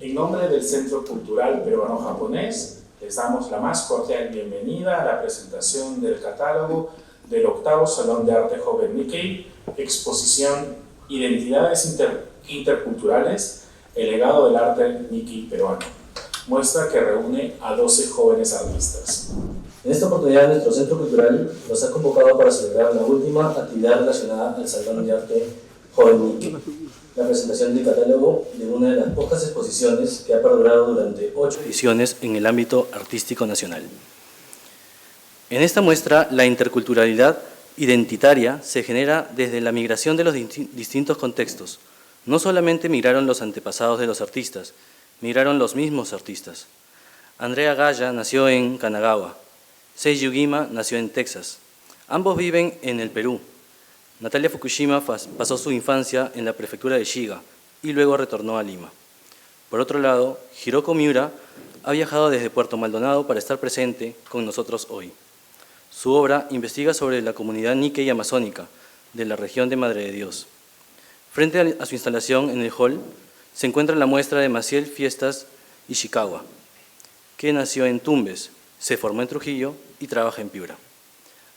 En nombre del Centro Cultural Peruano-Japonés, les damos la más cordial bienvenida a la presentación del catálogo del 8º Salón de Arte Joven Nikkei, exposición Identidades Interculturales, el legado del arte Nikkei peruano. Muestra que reúne a 12 jóvenes artistas. En esta oportunidad, nuestro Centro Cultural nos ha convocado para celebrar la última actividad relacionada al Salón de Arte Joven Nikkei, la presentación del catálogo de una de las pocas exposiciones que ha perdurado durante 8 ediciones en el ámbito artístico nacional. En esta muestra, la interculturalidad identitaria se genera desde la migración de los distintos contextos. No solamente migraron los antepasados de los artistas, migraron los mismos artistas. Andrea Gaya nació en Kanagawa. Seiji Ugima nació en Texas. Ambos viven en el Perú. Natalia Fukushima pasó su infancia en la prefectura de Shiga y luego retornó a Lima. Por otro lado, Hiroko Miura ha viajado desde Puerto Maldonado para estar presente con nosotros hoy. Su obra investiga sobre la comunidad Nikkei amazónica de la región de Madre de Dios. Frente a su instalación en el hall se encuentra la muestra de Maciel Fiestas Ishikawa, que nació en Tumbes, se formó en Trujillo y trabaja en Piura.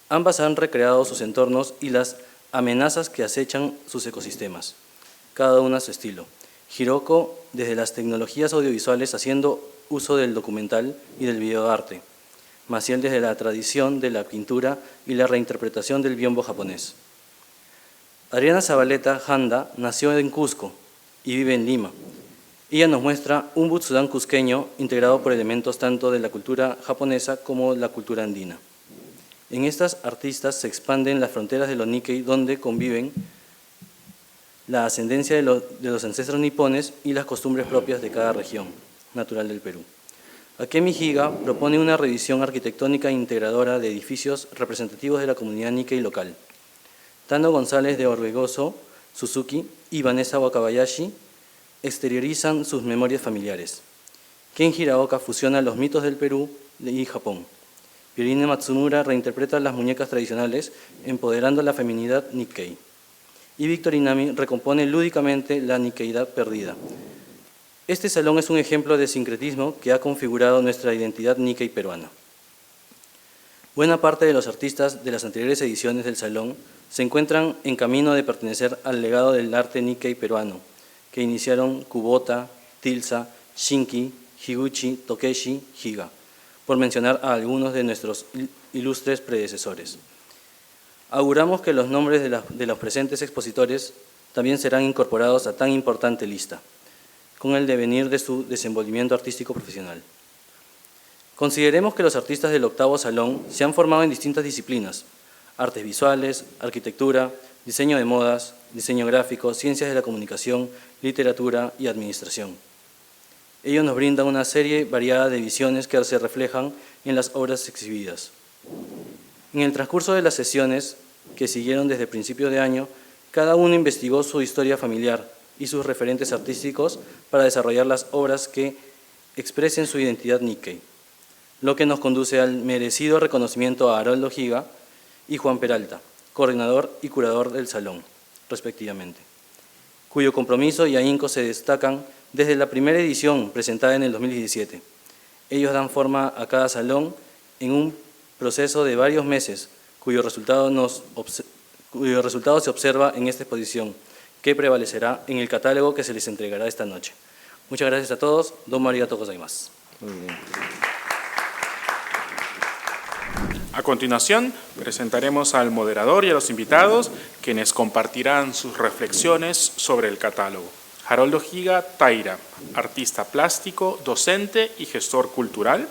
Ambas han recreado sus entornos y las amenazas que acechan sus ecosistemas, cada una a su estilo. Hiroko desde las tecnologías audiovisuales haciendo uso del documental y del videoarte. Maciel desde la tradición de la pintura y la reinterpretación del biombo japonés. Adriana Zabaleta Handa nació en Cusco y vive en Lima. Ella nos muestra un Butsudan cusqueño integrado por elementos tanto de la cultura japonesa como la cultura andina. En estas artistas se expanden las fronteras de los Nikkei, donde conviven la ascendencia de los ancestros nipones y las costumbres propias de cada región natural del Perú. Akemi Higa propone una revisión arquitectónica integradora de edificios representativos de la comunidad Nikkei local. Tano González de Orbegoso, Suzuki y Vanessa Wakabayashi exteriorizan sus memorias familiares. Ken Hiraoka fusiona los mitos del Perú y Japón. Yorine Matsumura reinterpreta las muñecas tradicionales, empoderando la feminidad Nikkei. Y Víctor Inami recompone lúdicamente la Nikkeidad perdida. Este salón es un ejemplo de sincretismo que ha configurado nuestra identidad Nikkei peruana. Buena parte de los artistas de las anteriores ediciones del salón se encuentran en camino de pertenecer al legado del arte Nikkei peruano, que iniciaron Kubota, Tilsa, Shinki, Higuchi, Tokeshi, Higa, por mencionar a algunos de nuestros ilustres predecesores. Auguramos que los nombres de los presentes expositores también serán incorporados a tan importante lista, con el devenir de su desenvolvimiento artístico profesional. Consideremos que los artistas del 8º Salón se han formado en distintas disciplinas: artes visuales, arquitectura, diseño de modas, diseño gráfico, ciencias de la comunicación, literatura y administración. Ellos nos brindan una serie variada de visiones que se reflejan en las obras exhibidas. En el transcurso de las sesiones que siguieron desde principios de año, cada uno investigó su historia familiar y sus referentes artísticos para desarrollar las obras que expresen su identidad Nikkei, lo que nos conduce al merecido reconocimiento a Haroldo Higa y Juan Peralta, coordinador y curador del salón, respectivamente, cuyo compromiso y ahínco se destacan desde la primera edición presentada en el 2017. Ellos dan forma a cada salón en un proceso de varios meses, cuyo resultado se observa en esta exposición, que prevalecerá en el catálogo que se les entregará esta noche. Muchas gracias a todos. Domo arigatou gozaimasu. Muy bien. A continuación, presentaremos al moderador y a los invitados, quienes compartirán sus reflexiones sobre el catálogo. Haroldo Higa Taira, artista plástico, docente y gestor cultural,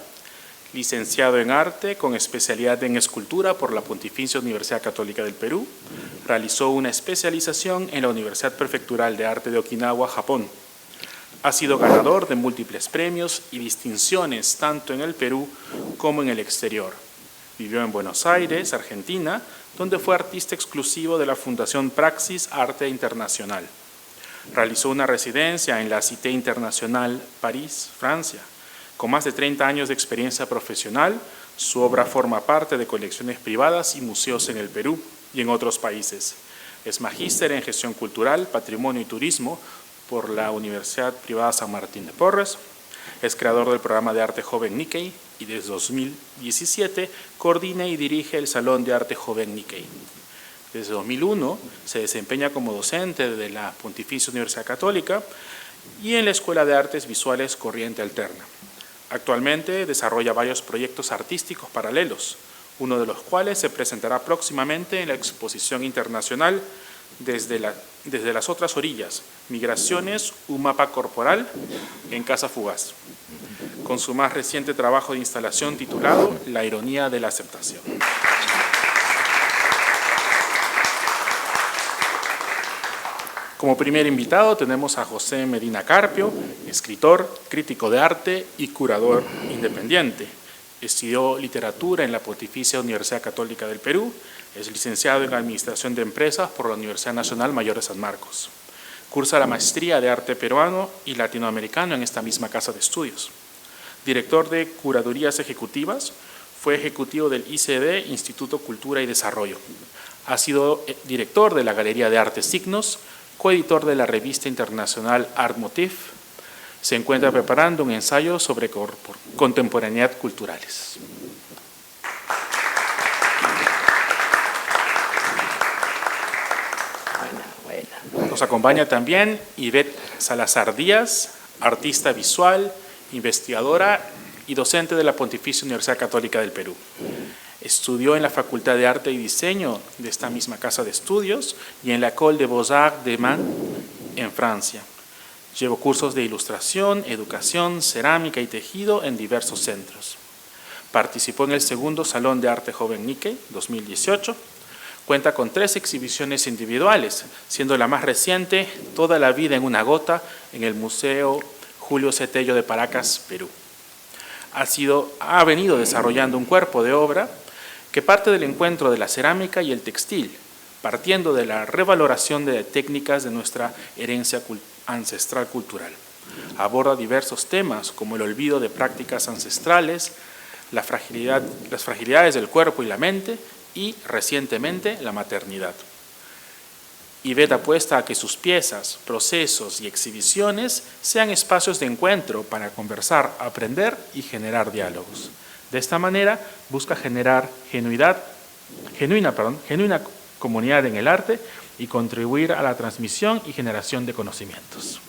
licenciado en arte con especialidad en escultura por la Pontificia Universidad Católica del Perú. Realizó una especialización en la Universidad Prefectural de Arte de Okinawa, Japón. Ha sido ganador de múltiples premios y distinciones tanto en el Perú como en el exterior. Vivió en Buenos Aires, Argentina, donde fue artista exclusivo de la Fundación Praxis Arte Internacional. Realizó una residencia en la Cité Internacional, París, Francia. Con más de 30 años de experiencia profesional, su obra forma parte de colecciones privadas y museos en el Perú y en otros países. Es magíster en gestión cultural, patrimonio y turismo por la Universidad Privada San Martín de Porres. Es creador del programa de arte joven Nikkei y desde 2017 coordina y dirige el Salón de Arte Joven Nikkei. Desde 2001 se desempeña como docente de la Pontificia Universidad Católica y en la Escuela de Artes Visuales Corriente Alterna. Actualmente desarrolla varios proyectos artísticos paralelos, uno de los cuales se presentará próximamente en la exposición internacional Desde las otras orillas, Migraciones, un mapa corporal en Casa Fugaz, con su más reciente trabajo de instalación titulado La ironía de la aceptación. Como primer invitado tenemos a José Medina Carpio, escritor, crítico de arte y curador independiente. Estudió literatura en la Pontificia Universidad Católica del Perú. Es licenciado en Administración de Empresas por la Universidad Nacional Mayor de San Marcos. Cursa la maestría de arte peruano y latinoamericano en esta misma casa de estudios. Director de Curadurías Ejecutivas, fue ejecutivo del ICD, Instituto Cultura y Desarrollo. Ha sido director de la Galería de Arte Signos, coeditor de la revista internacional Art Motif. Se encuentra preparando un ensayo sobre contemporaneidad culturales. Nos acompaña también Ivette Salazar Díaz, artista visual, investigadora y docente de la Pontificia Universidad Católica del Perú. Estudió en la Facultad de Arte y Diseño de esta misma casa de estudios y en la École des Beaux-Arts de Mans, en Francia. Llevó cursos de ilustración, educación, cerámica y tejido en diversos centros. Participó en el segundo Salón de Arte Joven Nikkei 2018. Cuenta con 3 exhibiciones individuales, siendo la más reciente Toda la vida en una gota en el Museo Julio Cetello de Paracas, Perú. Ha venido desarrollando un cuerpo de obra que parte del encuentro de la cerámica y el textil, partiendo de la revaloración de técnicas de nuestra herencia ancestral cultural. Aborda diversos temas como el olvido de prácticas ancestrales, las fragilidades del cuerpo y la mente, y, recientemente, la maternidad. Ivette apuesta a que sus piezas, procesos y exhibiciones sean espacios de encuentro para conversar, aprender y generar diálogos. De esta manera, busca generar genuina comunidad en el arte y contribuir a la transmisión y generación de conocimientos.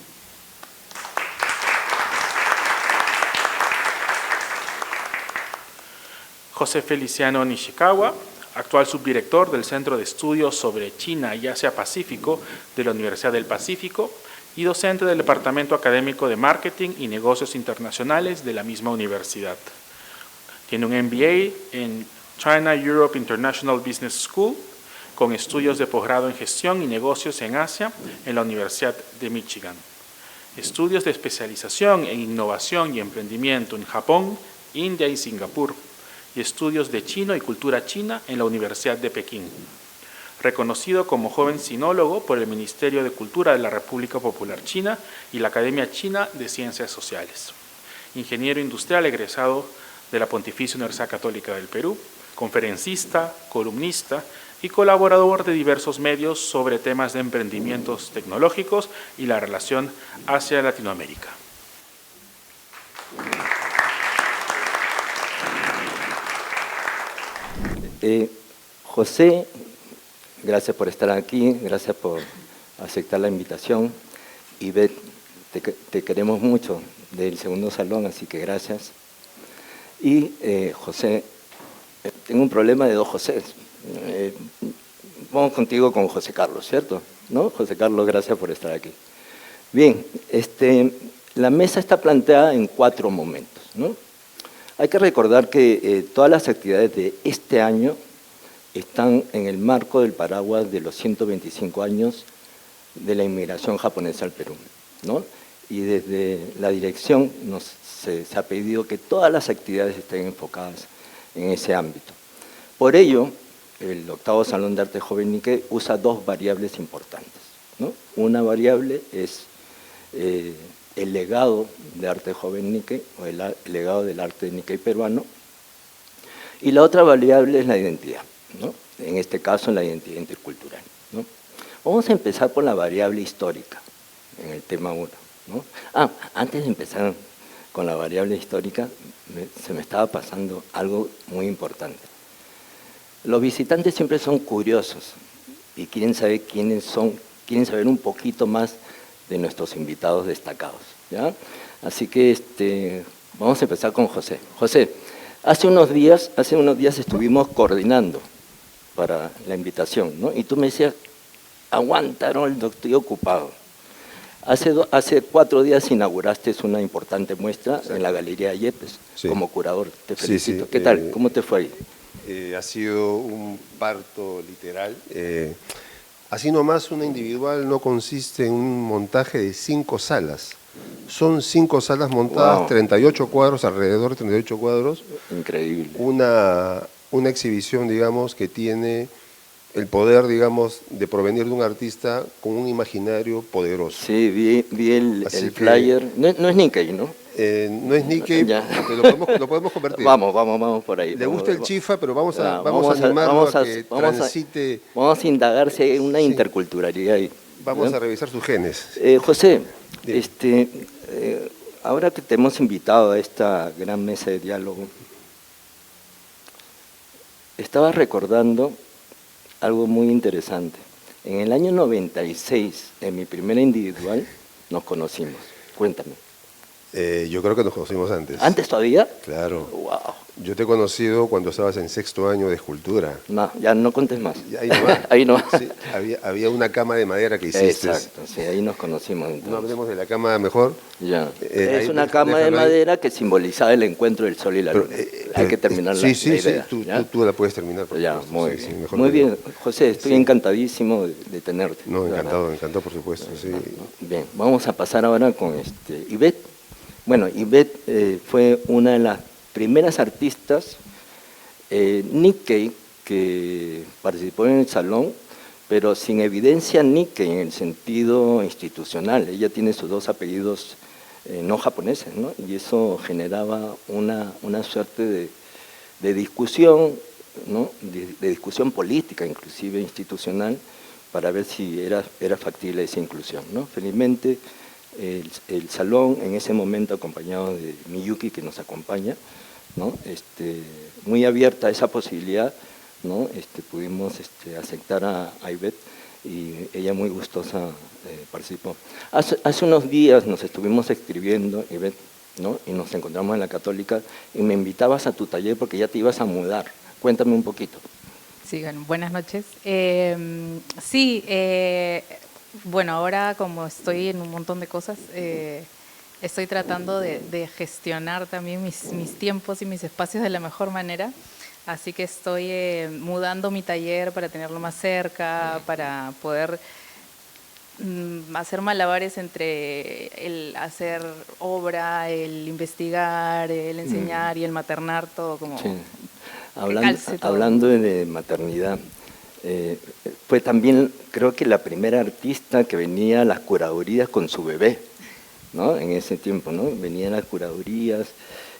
José Feliciano Nishikawa, actual subdirector del Centro de Estudios sobre China y Asia-Pacífico de la Universidad del Pacífico y docente del Departamento Académico de Marketing y Negocios Internacionales de la misma universidad. Tiene un MBA en China Europe International Business School, con estudios de posgrado en Gestión y Negocios en Asia en la Universidad de Michigan. Estudios de especialización en Innovación y Emprendimiento en Japón, India y Singapur, y estudios de Chino y Cultura China en la Universidad de Pekín. Reconocido como joven sinólogo por el Ministerio de Cultura de la República Popular China y la Academia China de Ciencias Sociales. Ingeniero industrial egresado de la Pontificia Universidad Católica del Perú, conferencista, columnista y colaborador de diversos medios sobre temas de emprendimientos tecnológicos y la relación Asia-Latinoamérica. José, gracias por estar aquí, gracias por aceptar la invitación. Ivette, te queremos mucho del segundo salón, así que gracias. Y José, tengo un problema de 2 Josés. Vamos contigo con José Carlos, ¿cierto? ¿No? José Carlos, gracias por estar aquí. Bien, la mesa está planteada en 4 momentos, ¿no? Hay que recordar que todas las actividades de este año están en el marco del paraguas de los 125 años de la inmigración japonesa al Perú, ¿no? Y desde la dirección se ha pedido que todas las actividades estén enfocadas en ese ámbito. Por ello, el 8º Salón de Arte Joven Nikkei usa 2 variables importantes, ¿no? Una variable es el legado de arte joven Nikkei, o el legado del arte Nikkei peruano, y la otra variable es la identidad, ¿no? En este caso la identidad intercultural, ¿no? Vamos a empezar por la variable histórica en el tema 1, ¿no? Antes de empezar con la variable histórica, se me estaba pasando algo muy importante. Los visitantes siempre son curiosos y quieren saber quiénes son, quieren saber un poquito más de nuestros invitados destacados, ¿ya? Así que vamos a empezar con José. José, hace unos días estuvimos coordinando para la invitación, ¿no? Y tú me decías, aguanta, Haroldo, estoy ocupado. Hace 4 días inauguraste una importante muestra en la Galería Yepes, sí, como curador. Te felicito. Sí. ¿Qué tal? ¿Cómo te fue ahí? Ha sido un parto literal. Así nomás, una individual no consiste en un montaje de 5 salas. Son 5 salas montadas, wow, 38 cuadros, alrededor de 38 cuadros. Increíble. Una exhibición, digamos, que tiene el poder, digamos, de provenir de un artista con un imaginario poderoso. Sí, vi el flyer. No es Nikkei, ¿no? No es Nikkei, lo podemos convertir. Vamos por ahí. Le gusta el chifa, pero vamos a animarlo a que transite. Vamos a indagar si hay una interculturalidad ahí. Vamos a revisar sus genes. José, ahora que te hemos invitado a esta gran mesa de diálogo, estaba recordando algo muy interesante. En el año 96, en mi primera individual, nos conocimos. Cuéntame. Yo creo que nos conocimos antes. ¿Antes todavía? Claro. Wow. Yo te he conocido cuando estabas en 6º año de escultura. No, ya no contes más. Ahí no va. Ahí no va. Sí, había una cama de madera que hiciste. Exacto, sí, ahí nos conocimos. Entonces. No hablemos de la cama mejor. Ya. Es una cama de madera que simbolizaba el encuentro del sol y la luna. Hay que terminar la idea. Sí, tú la puedes terminar. Ya, muy bien. Muy bien, José, estoy encantadísimo de tenerte. No, encantado, por supuesto. Sí. Bien, vamos a pasar ahora con Ivette. Bueno, Ivette fue una de las primeras artistas Nikkei que participó en el salón, pero sin evidencia Nikkei en el sentido institucional. Ella tiene sus 2 apellidos no japoneses, ¿no? Y eso generaba una suerte de discusión, ¿no? De discusión política, inclusive institucional, para ver si era factible esa inclusión, ¿no? Felizmente, el salón en ese momento, acompañado de Miyuki, que nos acompaña, ¿no? Muy abierta a esa posibilidad, ¿no? Pudimos aceptar a Ivette y ella muy gustosa participó. Hace unos días nos estuvimos escribiendo, Ivette, ¿no? Y nos encontramos en la Católica y me invitabas a tu taller porque ya te ibas a mudar. Cuéntame un poquito. Sí, bueno, buenas noches. Bueno, ahora como estoy en un montón de cosas, estoy tratando de gestionar también mis tiempos y mis espacios de la mejor manera. Así que estoy mudando mi taller para tenerlo más cerca, para poder hacer malabares entre el hacer obra, el investigar, el enseñar y el maternar, todo como... Sí. Hablando de maternidad, fue también, creo que la primera artista que venía a las curadurías con su bebé, ¿no? En ese tiempo, ¿no? Venía a las curadurías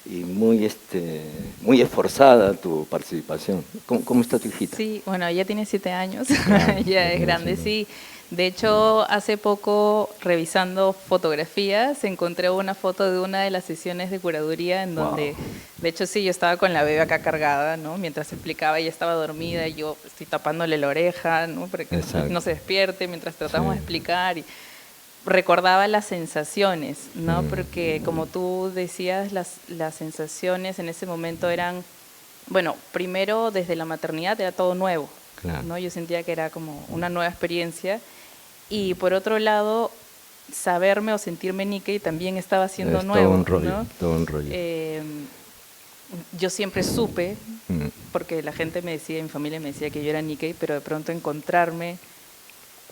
y muy esforzada tu participación. ¿Cómo está tu hijita? Sí, bueno, ella tiene 7 años, ya es grande, sí. De hecho, hace poco, revisando fotografías, encontré una foto de una de las sesiones de curaduría en donde, de hecho, sí, yo estaba con la bebé acá cargada, ¿no? Mientras explicaba, ella estaba dormida y yo estoy tapándole la oreja, ¿no? Para que no se despierte mientras tratamos de explicar. Y recordaba las sensaciones, ¿no? Porque como tú decías, las sensaciones en ese momento eran, bueno, primero desde la maternidad era todo nuevo, ¿no? Yo sentía que era como una nueva experiencia. Y por otro lado, saberme o sentirme Nikkei también estaba siendo nuevo. Todo un rollo, ¿no? Todo un rollo. Yo siempre supe, porque la gente me decía, mi familia me decía que yo era Nikkei, pero de pronto encontrarme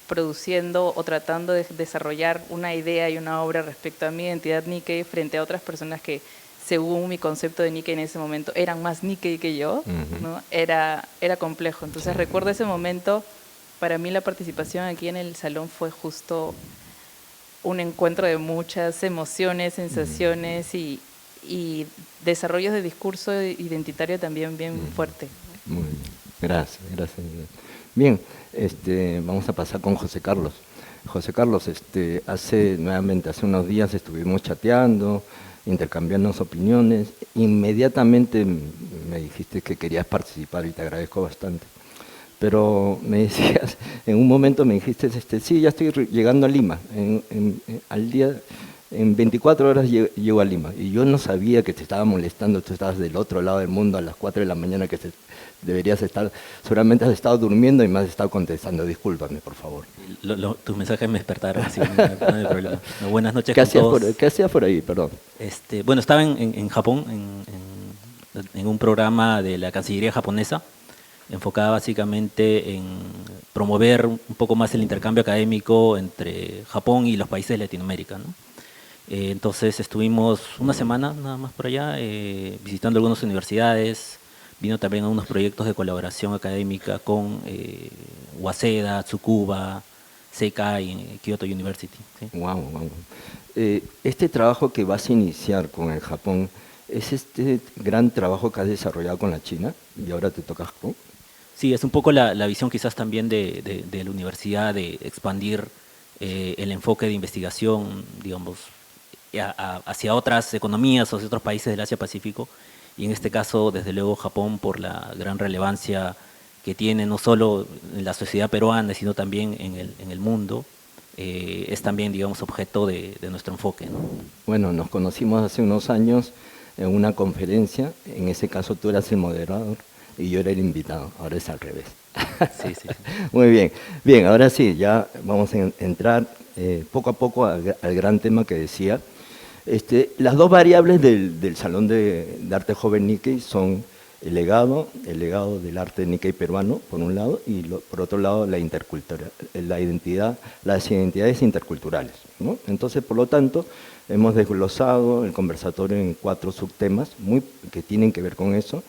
produciendo o tratando de desarrollar una idea y una obra respecto a mi identidad Nikkei frente a otras personas que, según mi concepto de Nikkei en ese momento, eran más Nikkei que yo, ¿no? Era complejo. Entonces recuerdo ese momento. Para mí la participación aquí en el salón fue justo un encuentro de muchas emociones, sensaciones y desarrollos de discurso identitario también bien fuerte. Muy bien, gracias. Bien, vamos a pasar con José Carlos. José Carlos, hace unos días estuvimos chateando, intercambiando opiniones. Inmediatamente me dijiste que querías participar y te agradezco bastante. Pero me decías, en un momento me dijiste, sí, ya estoy llegando a Lima, al día, en 24 horas llego a Lima. Y yo no sabía que te estaba molestando, tú estabas del otro lado del mundo a las 4 de la mañana, que deberías estar, seguramente has estado durmiendo y me has estado contestando. Discúlpame, por favor. Tus mensajes me despertaron, así, no hay problema. Buenas noches con todos. ¿Qué hacías por ahí, perdón? Bueno, estaba en Japón, en un programa de la Cancillería japonesa, enfocada básicamente en promover un poco más el intercambio académico entre Japón y los países de Latinoamérica, ¿no? Entonces estuvimos una semana nada más por allá, visitando algunas universidades, vino también a unos proyectos de colaboración académica con Waseda, Tsukuba, Seikai y Kyoto University. ¿Sí? Wow. Este trabajo que vas a iniciar con el Japón, ¿es este gran trabajo que has desarrollado con la China y ahora te toca Japón? Sí, es un poco la visión quizás también de la universidad de expandir el enfoque de investigación, digamos, hacia otras economías o hacia otros países del Asia-Pacífico, y en este caso, desde luego, Japón, por la gran relevancia que tiene no solo en la sociedad peruana, sino también en el mundo, es también, digamos, objeto de nuestro enfoque, ¿no? Bueno, nos conocimos hace unos años en una conferencia, en ese caso tú eras el moderador y yo era el invitado, ahora es al revés. Sí. Muy bien. Bien, ahora sí, ya vamos a entrar poco a poco al gran tema que decía. Las dos variables del Salón de Arte Joven Nikkei son el legado del arte Nikkei peruano, por un lado, y por otro lado las identidades interculturales, ¿no? Entonces, por lo tanto, hemos desglosado el conversatorio en 4 subtemas que tienen que ver con eso,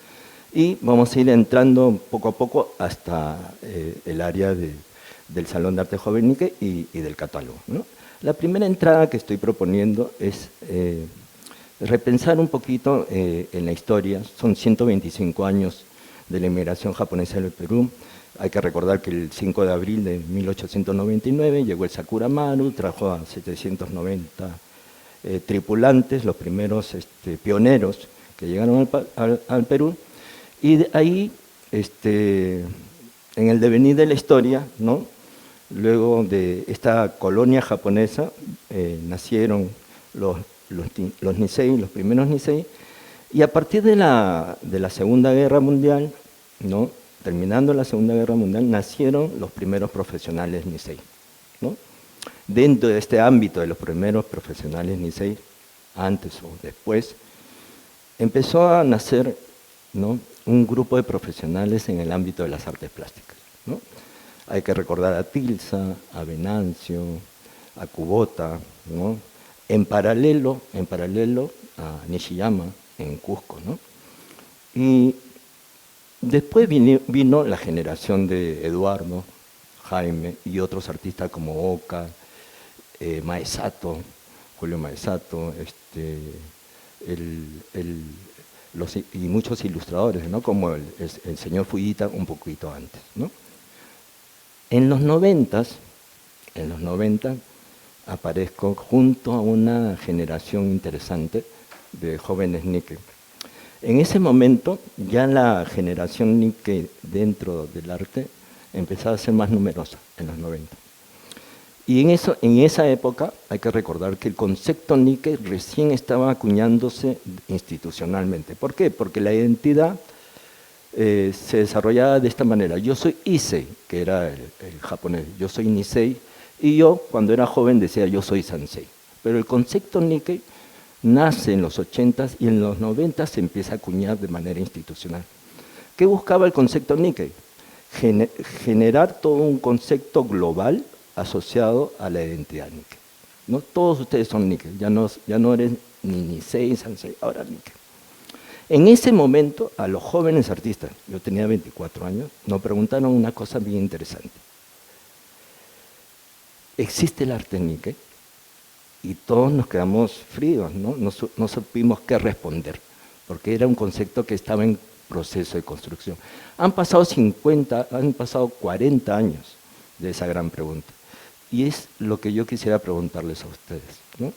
y vamos a ir entrando poco a poco hasta el área del Salón de Arte Joven Nikkei y del catálogo, ¿no? La primera entrada que estoy proponiendo es repensar un poquito en la historia. Son 125 años de la inmigración japonesa en el Perú. Hay que recordar que el 5 de abril de 1899 llegó el Sakura Maru, trajo a 790 tripulantes, los primeros pioneros que llegaron al Perú. Y de ahí, en el devenir de la historia, ¿no? Luego de esta colonia japonesa, nacieron los Nisei, los primeros Nisei, y a partir de la Segunda Guerra Mundial, ¿no? Terminando la Segunda Guerra Mundial, nacieron los primeros profesionales Nisei, ¿no? Dentro de este ámbito de los primeros profesionales Nisei, antes o después, empezó a nacer, ¿no? Un grupo de profesionales en el ámbito de las artes plásticas, ¿no? Hay que recordar a Tilsa, a Venancio, a Kubota, ¿no? En paralelo a Nishiyama en Cusco, ¿no? Y después vino la generación de Eduardo, Jaime y otros artistas como Oka, Maesato, Julio Maesato, y muchos ilustradores, ¿no? Como el señor Fujita un poquito antes, ¿no? En los 90 aparezco junto a una generación interesante de jóvenes Nikkei. En ese momento ya la generación Nikkei dentro del arte empezaba a ser más numerosa, en los 90. Y en esa época hay que recordar que el concepto Nikkei recién estaba acuñándose institucionalmente. ¿Por qué? Porque la identidad se desarrollaba de esta manera. Yo soy Issei, que era el japonés, yo soy Nisei, y yo cuando era joven decía yo soy Sansei. Pero el concepto Nikkei nace en los 80s y en los 90s se empieza a acuñar de manera institucional. ¿Qué buscaba el concepto Nikkei? Generar todo un concepto global asociado a la identidad Nikkei. ¿No? Todos ustedes son Nikkei, ya no eres ni Nisei, Sansei, ahora Nikkei. En ese momento, a los jóvenes artistas, yo tenía 24 años, nos preguntaron una cosa bien interesante. ¿Existe el arte Nikkei? Y todos nos quedamos fríos, ¿no? No supimos qué responder, porque era un concepto que estaba en proceso de construcción. Han pasado 40 años de esa gran pregunta. y es lo que yo quisiera preguntarles a ustedes, ¿no?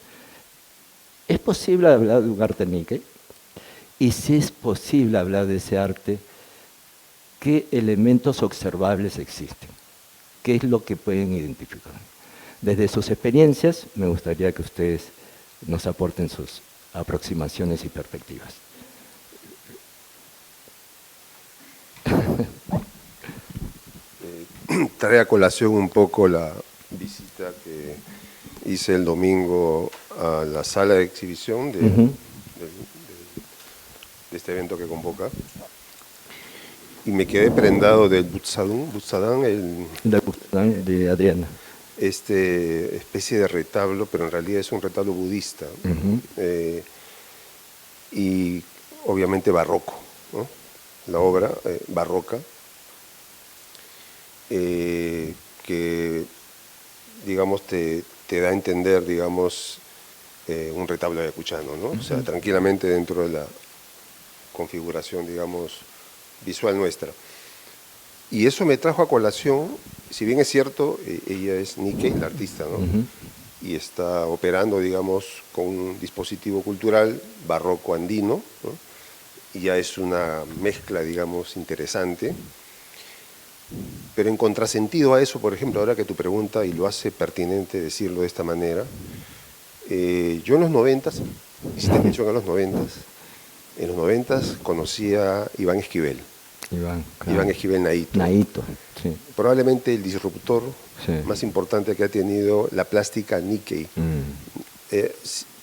¿Es posible hablar de un arte Nikkei? Y si es posible hablar de ese arte, ¿qué elementos observables existen? ¿Qué es lo que pueden identificar? Desde sus experiencias, me gustaría que ustedes nos aporten sus aproximaciones y perspectivas. Trae a colación un poco la visita que hice el domingo a la sala de exhibición de este evento que convoca, y me quedé prendado del Butsadán, De Adriana. Especie de retablo, pero en realidad es un retablo budista, y obviamente barroco, ¿no? La obra barroca, que digamos te da a entender, digamos, un retablo ayacuchano, ¿no? O sea, tranquilamente dentro de la configuración, digamos, visual nuestra. Y eso me trajo a colación, si bien es cierto, ella es Nikkei, la artista, ¿no? Y está operando, digamos, con un dispositivo cultural barroco andino, ¿no? Y ya es una mezcla, digamos, interesante. Pero en contrasentido a eso, por ejemplo, ahora que tu pregunta, y lo hace pertinente decirlo de esta manera, yo en los 90s, hiciste mención a los 90s, en los 90s conocí a Iván Esquivel. Iván Esquivel Naito. Naito, sí. Probablemente el disruptor más importante que ha tenido la plástica Nikkei.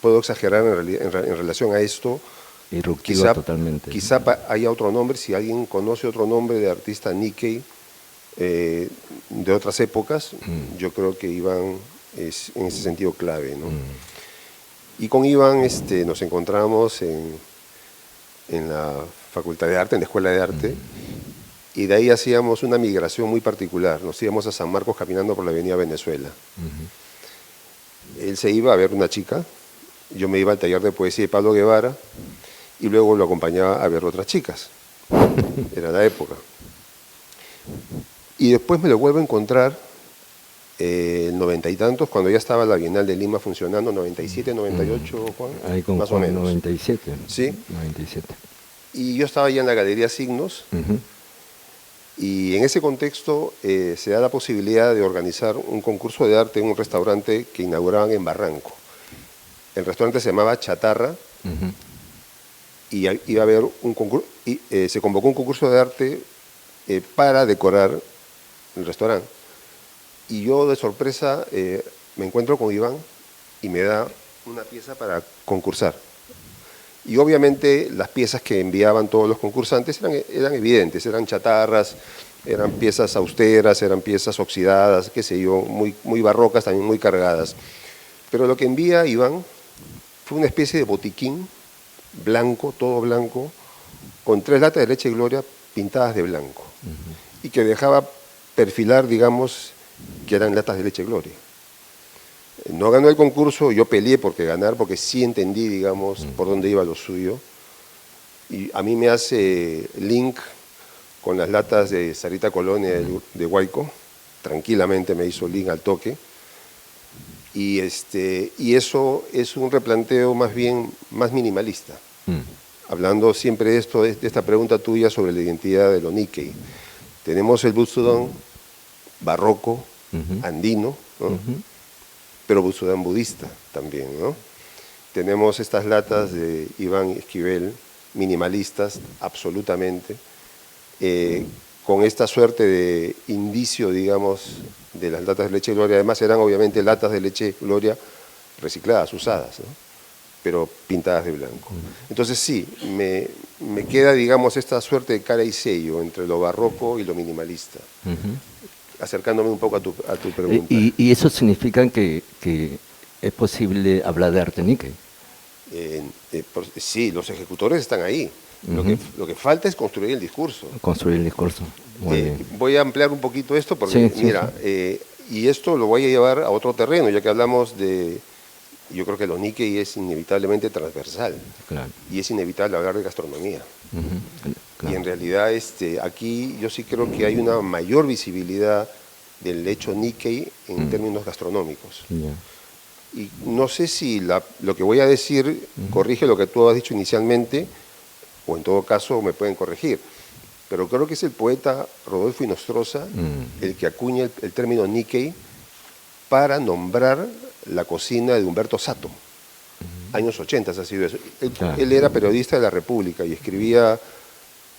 Puedo exagerar en relación a esto. Irruptiva totalmente. Quizá haya otro nombre, si alguien conoce otro nombre de artista Nikkei de otras épocas, yo creo que Iván es en ese sentido clave, ¿no? Y con Iván nos encontramos en la Facultad de Arte, en la Escuela de Arte, y de ahí hacíamos una migración muy particular. Nos íbamos a San Marcos caminando por la avenida Venezuela. Él se iba a ver una chica, yo me iba al taller de poesía de Pablo Guevara, y luego lo acompañaba a ver otras chicas. Era la época. Y después me lo vuelvo a encontrar el 90 y tantos, cuando ya estaba la Bienal de Lima funcionando, 97, 98, Juan, ahí con más Juan, o menos. 97. Sí. 97. Y yo estaba ya en la Galería Signos, y en ese contexto se da la posibilidad de organizar un concurso de arte en un restaurante que inauguraban en Barranco. El restaurante se llamaba Chatarra, y iba a haber un concurso, y se convocó un concurso de arte para decorar el restaurante. Y yo de sorpresa me encuentro con Iván y me da una pieza para concursar. Y obviamente las piezas que enviaban todos los concursantes eran evidentes, eran chatarras, eran piezas austeras, eran piezas oxidadas, qué sé yo, muy barrocas, también muy cargadas. Pero lo que envía Iván fue una especie de botiquín blanco, todo blanco, con 3 latas de leche Gloria pintadas de blanco, y que dejaba perfilar, digamos, que eran latas de leche Gloria. No ganó el concurso, yo peleé porque ganar, porque sí entendí, digamos, por dónde iba lo suyo, y a mí me hace link con las latas de Sarita Colonia de Huayco, tranquilamente me hizo link al toque, y eso es un replanteo más bien más minimalista. Hablando siempre de esto, de esta pregunta tuya sobre la identidad de lo Nikkei. Tenemos el Butsudan barroco, andino, ¿no? Pero Butsudan budista también, ¿no? Tenemos estas latas de Iván Esquivel, minimalistas, absolutamente, con esta suerte de indicio, digamos, de las latas de leche Gloria. Además eran obviamente latas de leche Gloria recicladas, usadas, ¿no? Pero pintadas de blanco. Entonces sí, me queda, digamos, esta suerte de cara y sello entre lo barroco y lo minimalista. Acercándome un poco a tu pregunta. ¿Y eso significa que es posible hablar de arte Nikkei? Sí, los ejecutores están ahí. Lo que falta es construir el discurso. Construir el discurso. Muy bien. Voy a ampliar un poquito esto porque, mira, y esto lo voy a llevar a otro terreno, ya que hablamos de... Yo creo que lo Nikkei es inevitablemente transversal. Claro. Y es inevitable hablar de gastronomía. Claro. Y en realidad aquí yo sí creo que hay una mayor visibilidad del hecho Nikkei en términos gastronómicos. Ya. Y no sé si lo que voy a decir corrige lo que tú has dicho inicialmente, o en todo caso me pueden corregir, pero creo que es el poeta Rodolfo Inostroza el que acuña el término Nikkei para nombrar la cocina de Humberto Sato. Años 80 ha sido eso. Él era periodista de La República y escribía,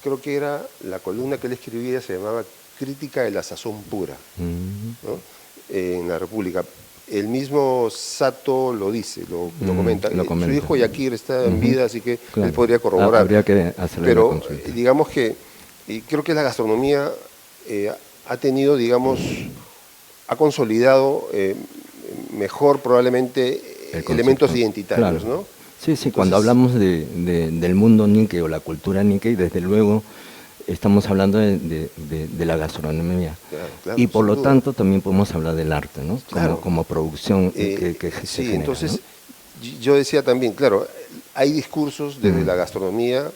creo que era la columna que él escribía, se llamaba Crítica de la Sazón Pura, ¿no? En La República. El mismo Sato lo dice, lo comenta. Su hijo Yakir está en vida, así que él podría corroborar. Habría que hacerle Pero la consulta. digamos que creo que la gastronomía ha tenido, digamos, ha consolidado mejor probablemente elementos identitarios, claro. ¿no? Sí, Entonces, cuando hablamos del mundo Nikkei o la cultura Nikkei, desde luego estamos hablando de la gastronomía. Claro, y por sin lo duda. tanto también podemos hablar del arte, ¿no? Claro. Como producción que se sí, genera, entonces ¿no? yo decía también, claro, hay discursos desde la gastronomía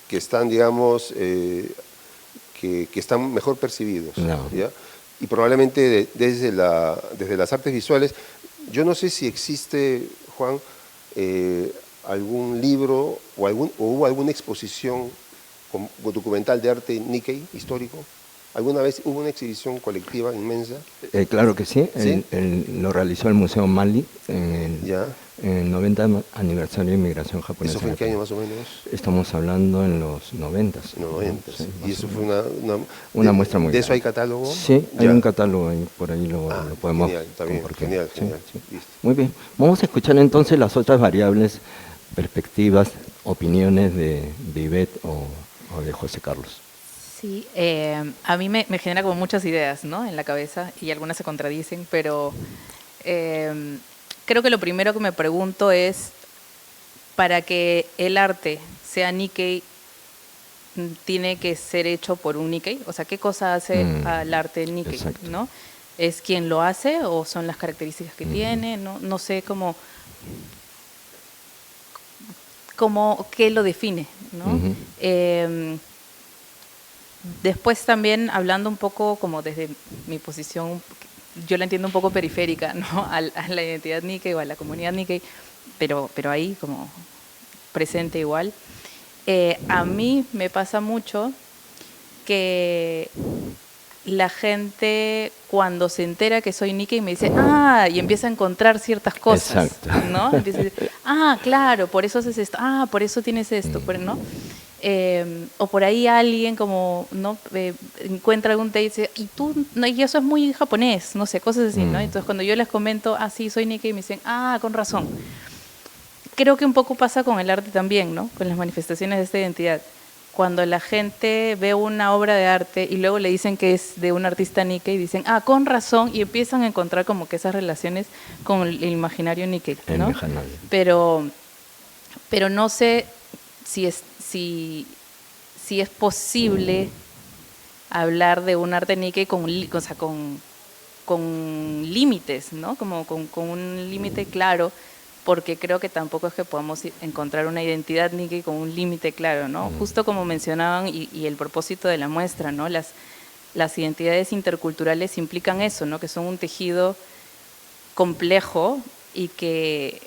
que están, digamos, que están mejor percibidos, Claro. ¿ya? Y probablemente desde las artes visuales, yo no sé si existe, Juan, algún libro o hubo alguna exposición documental de arte Nikkei histórico. ¿Alguna vez hubo una exhibición colectiva inmensa? Claro que sí, ¿Sí? Lo realizó el Museo Mali en Ya. el 90 aniversario de inmigración japonesa. ¿Eso fue en qué año más o menos? Estamos hablando en los 90. En los 90. Sí, Y más eso o fue menos. una muestra muy ¿De eso grande. hay catálogo? Sí, hay Ya. un catálogo ahí, por ahí lo podemos Genial, está bien, compartir. genial, Sí, genial. sí. Listo. Muy bien, vamos a escuchar entonces las otras variables, perspectivas, opiniones de Ivette o de José Carlos. Sí, a mí me genera como muchas ideas, ¿no?, en la cabeza, y algunas se contradicen, pero creo que lo primero que me pregunto es, para que el arte sea Nikkei, ¿tiene que ser hecho por un Nikkei? O sea, ¿qué cosa hace al arte Nikkei? Exacto. ¿No? ¿Es quien lo hace o son las características que tiene? No sé cómo qué lo define, ¿no? Después también, hablando un poco como desde mi posición, yo la entiendo un poco periférica, ¿no?, a la identidad Nikkei o a la comunidad Nikkei, pero ahí como presente igual. A mí me pasa mucho que la gente, cuando se entera que soy Nikkei, me dice, y empieza a encontrar ciertas cosas. Exacto. ¿No? Empieza a decir, claro, por eso haces esto, por eso tienes esto, ¿no? O por ahí alguien como, ¿no?, encuentra algún té y dice, y tú, no, y eso es muy japonés, no sé, cosas así, ¿no? Entonces cuando yo les comento, sí, soy Nikkei, me dicen, con razón. Creo que un poco pasa con el arte también, ¿no?, con las manifestaciones de esta identidad. Cuando la gente ve una obra de arte y luego le dicen que es de un artista Nikkei, dicen, con razón, y empiezan a encontrar como que esas relaciones con el imaginario Nikkei, ¿no? Pero no sé si es posible hablar de un arte Nikkei con límites, ¿no? Como con un límite claro, porque creo que tampoco es que podamos encontrar una identidad Nikkei con un límite claro, ¿no? Justo como mencionaban, y el propósito de la muestra, ¿no? Las identidades interculturales implican eso, ¿no?, que son un tejido complejo y que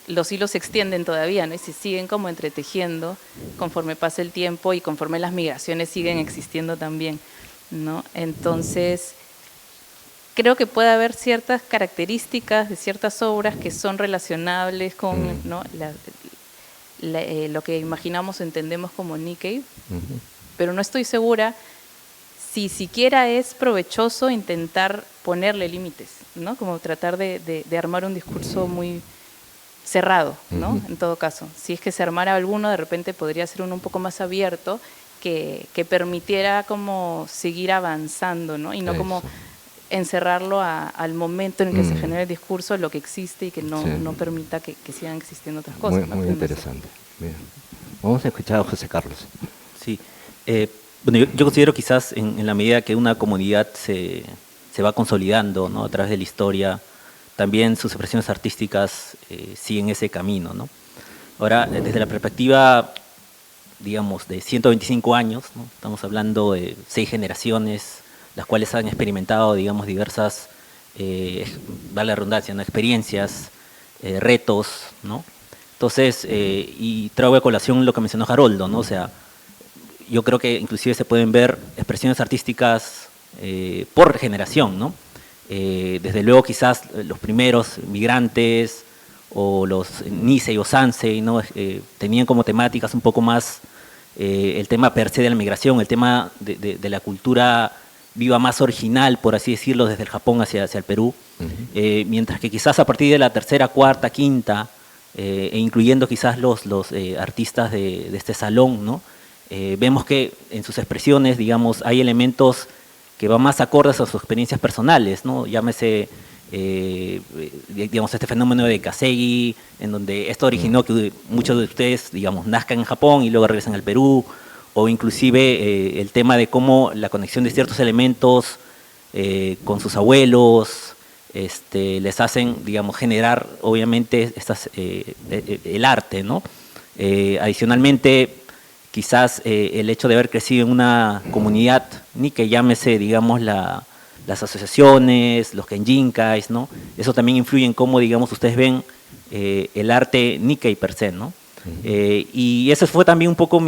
los hilos se extienden todavía, ¿no?, y se siguen como entretejiendo conforme pasa el tiempo y conforme las migraciones siguen existiendo también, ¿no? Entonces, creo que puede haber ciertas características de ciertas obras que son relacionables con, ¿no?, lo que imaginamos o entendemos como Nikkei, pero no estoy segura si siquiera es provechoso intentar ponerle límites, ¿no?, como tratar de armar un discurso muy cerrado, ¿no? En todo caso, si es que se armara alguno, de repente podría ser uno un poco más abierto que permitiera como seguir avanzando, ¿no?, y no como encerrarlo al momento en el que se genera el discurso, lo que existe, y que no permita que sigan existiendo otras cosas. Muy interesante. Bien. Vamos a escuchar a José Carlos. Sí. Bueno, yo considero quizás en la medida que una comunidad se va consolidando, ¿no?, a través de la historia, también sus expresiones artísticas siguen ese camino, ¿no? Ahora, desde la perspectiva, digamos, de 125 años, ¿no?, estamos hablando de 6 generaciones las cuales han experimentado, digamos, diversas, vale la redundancia, ¿no? Experiencias, retos, ¿no? Entonces, y traigo a colación lo que mencionó Haroldo, ¿no? O sea, yo creo que inclusive se pueden ver expresiones artísticas por generación, ¿no? Desde luego quizás los primeros migrantes o los Nisei o Sansei, ¿no? Tenían como temáticas un poco más el tema per se de la migración, el tema de la cultura viva más original, por así decirlo, desde el Japón hacia el Perú, mientras que quizás a partir de la tercera, cuarta, quinta, e incluyendo quizás los artistas de este salón, ¿no? Vemos que en sus expresiones, digamos, hay elementos que van más acordes a sus experiencias personales, ¿no? Llámese, digamos, este fenómeno de Kasegi, en donde esto originó que muchos de ustedes, digamos, nazcan en Japón y luego regresan al Perú, o inclusive el tema de cómo la conexión de ciertos elementos con sus abuelos les hacen, digamos, generar, obviamente, el arte, ¿no? Adicionalmente, quizás el hecho de haber crecido en una comunidad, ni que llámese, digamos, las asociaciones, los kenjinkais, ¿no? Eso también influye en cómo, digamos, ustedes ven el arte Nikkei per se, ¿no? Y ese fue también un poco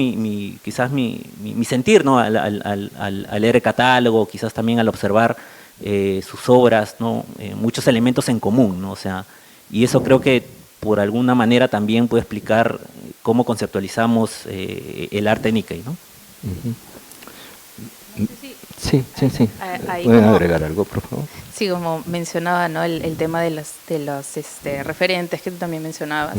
quizás mi sentir, ¿no? Al leer el catálogo, quizás también al observar sus obras, ¿no? Muchos elementos en común, ¿no? O sea, y eso creo que por alguna manera también puede explicar cómo conceptualizamos el arte Nikkei, ¿no? Sí. Ahí ¿Pueden como- agregar algo, por favor? Sí, como mencionaba, ¿no? El tema de los referentes que tú también mencionabas.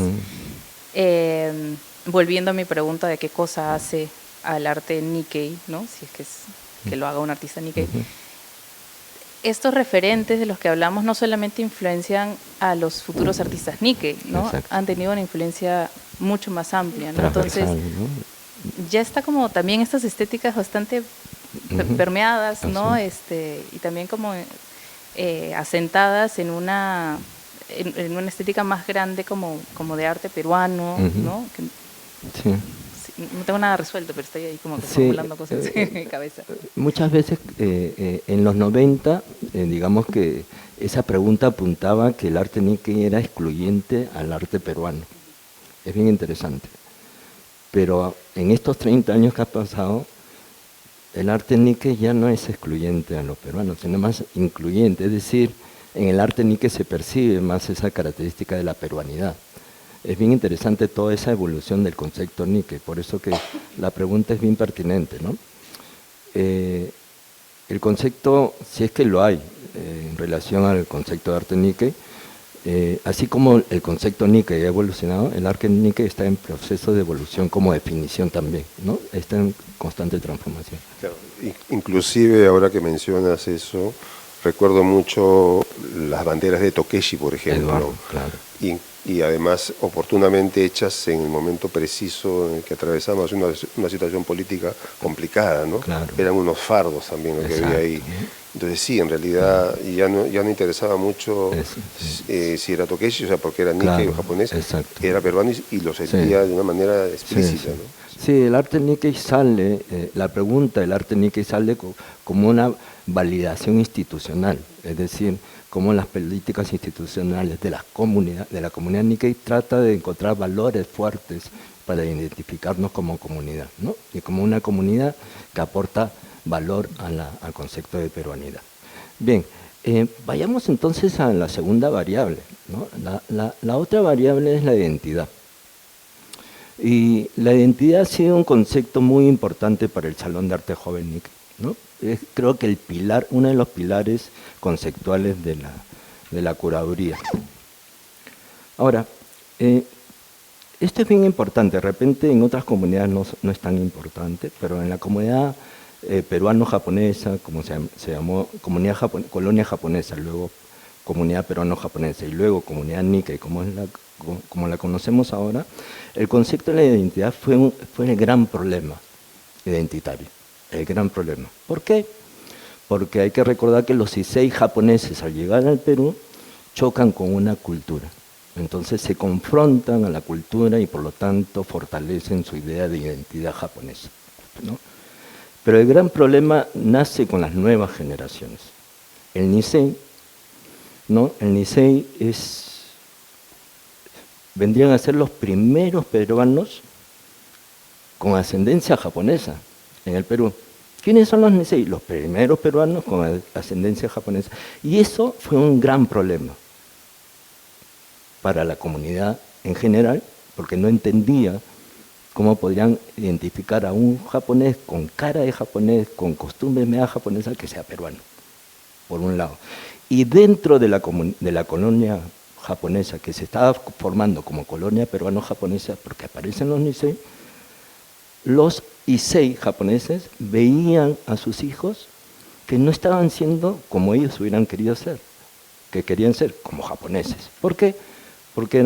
Volviendo a mi pregunta de qué cosa hace al arte Nikkei, ¿no? Si es que lo haga un artista Nikkei. Estos referentes de los que hablamos no solamente influencian a los futuros artistas Nikkei, ¿no? Exacto. Han tenido una influencia mucho más amplia, ¿no? Entonces, Transversal, ¿no? ya está como también estas estéticas bastante permeadas, ¿no? Así. Y también como asentadas en una estética más grande como de arte peruano, ¿no? Que, Sí. no tengo nada resuelto, pero estoy ahí como que Sí, formulando cosas en mi cabeza. Muchas veces en los 90, digamos que esa pregunta apuntaba que el arte Nikkei era excluyente al arte peruano. Es bien interesante. Pero en estos 30 años que ha pasado, el arte Nikkei ya no es excluyente a los peruanos, sino más incluyente. Es decir, en el arte Nikkei se percibe más esa característica de la peruanidad. Es bien interesante toda esa evolución del concepto Nikkei, por eso que la pregunta es bien pertinente, ¿no? El concepto, si es que lo hay, en relación al concepto de arte Nikkei, así como el concepto Nikkei ha evolucionado, el arte Nikkei está en proceso de evolución como definición también, ¿no? Está en constante transformación. Claro, inclusive ahora que mencionas eso, recuerdo mucho las banderas de Tokeshi, por ejemplo, Eduardo, claro. y además oportunamente hechas en el momento preciso en el que atravesamos una situación política complicada, ¿no? Claro. Eran unos fardos también lo que había ahí. Entonces sí, en realidad ya no interesaba mucho si era Tokeshi, o sea, porque era Nikkei, Claro, o japonés, exacto. era peruano y lo sentía de una manera explícita, Sí. ¿no? Sí, el arte Nikkei sale, la pregunta del arte Nikkei sale como una validación institucional, es decir, cómo las políticas institucionales de la comunidad Nikkei trata de encontrar valores fuertes para identificarnos como comunidad, ¿no? Y como una comunidad que aporta valor al concepto de peruanidad. Bien, vayamos entonces a la segunda variable, ¿no? La otra variable es la identidad. Y la identidad ha sido un concepto muy importante para el Salón de Arte Joven Nikkei, ¿no? Creo que uno de los pilares conceptuales de la curaduría. Ahora, esto es bien importante, de repente en otras comunidades no es tan importante, pero en la comunidad peruano-japonesa, como se llamó, colonia japonesa, luego comunidad peruano-japonesa y luego comunidad Nikkei, como la conocemos ahora, el concepto de la identidad fue el gran problema identitario, el gran problema. ¿Por qué? Porque hay que recordar que los Issei japoneses al llegar al Perú chocan con una cultura. Entonces se confrontan a la cultura y por lo tanto fortalecen su idea de identidad japonesa, ¿no? Pero el gran problema nace con las nuevas generaciones. El Nisei, ¿no? El Nisei vendrían a ser los primeros peruanos con ascendencia japonesa en el Perú. ¿Quiénes son los Nisei? Los primeros peruanos con ascendencia japonesa. Y eso fue un gran problema para la comunidad en general, porque no entendía cómo podrían identificar a un japonés con cara de japonés, con costumbres media japonesas, que sea peruano, por un lado. Y dentro de la colonia japonesa, que se estaba formando como colonia peruano-japonesa, porque aparecen los Nisei, los Issei japoneses veían a sus hijos que no estaban siendo como ellos hubieran querido ser, que querían ser como japoneses. ¿Por qué? Porque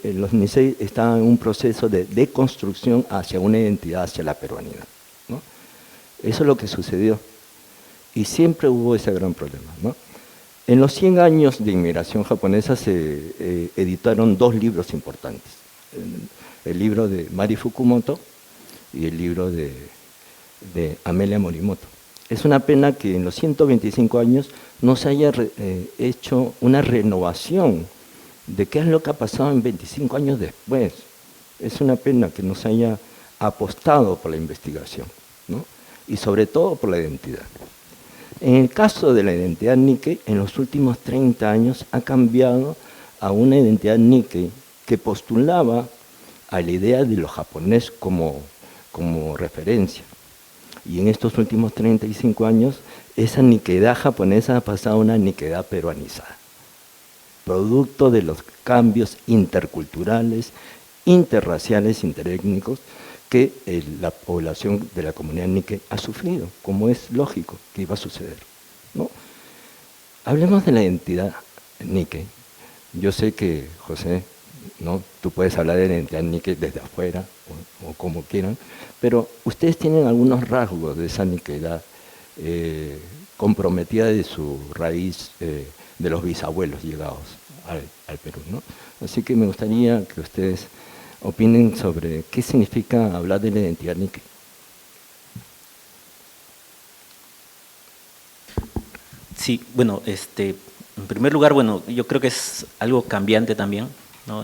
los Nisei estaban en un proceso de deconstrucción hacia una identidad, hacia la peruanidad, ¿no? Eso es lo que sucedió. Y siempre hubo ese gran problema, ¿no? En los 100 años de inmigración japonesa se editaron 2 libros importantes. El libro de Mari Fukumoto y el libro de Amelia Morimoto. Es una pena que en los 125 años no se haya hecho una renovación de qué es lo que ha pasado en 25 años después. Es una pena que no se haya apostado por la investigación, ¿no? Y sobre todo por la identidad. En el caso de la identidad Nikkei, en los últimos 30 años ha cambiado a una identidad Nikkei que postulaba a la idea de lo japonés como referencia. Y en estos últimos 35 años, esa Nikkeidad japonesa ha pasado a una Nikkeidad peruanizada, producto de los cambios interculturales, interraciales, interétnicos que la población de la comunidad Nikkei ha sufrido, como es lógico que iba a suceder, ¿no? Hablemos de la identidad Nikkei. Yo sé que, José, ¿no? Tú puedes hablar de la identidad Nikkei desde afuera o como quieran, pero ustedes tienen algunos rasgos de esa Nikkeidad comprometida de su raíz de los bisabuelos llegados al Perú, ¿no? Así que me gustaría que ustedes opinen sobre qué significa hablar de la identidad Nikkei. Sí, bueno, en primer lugar, bueno, yo creo que es algo cambiante también, ¿no?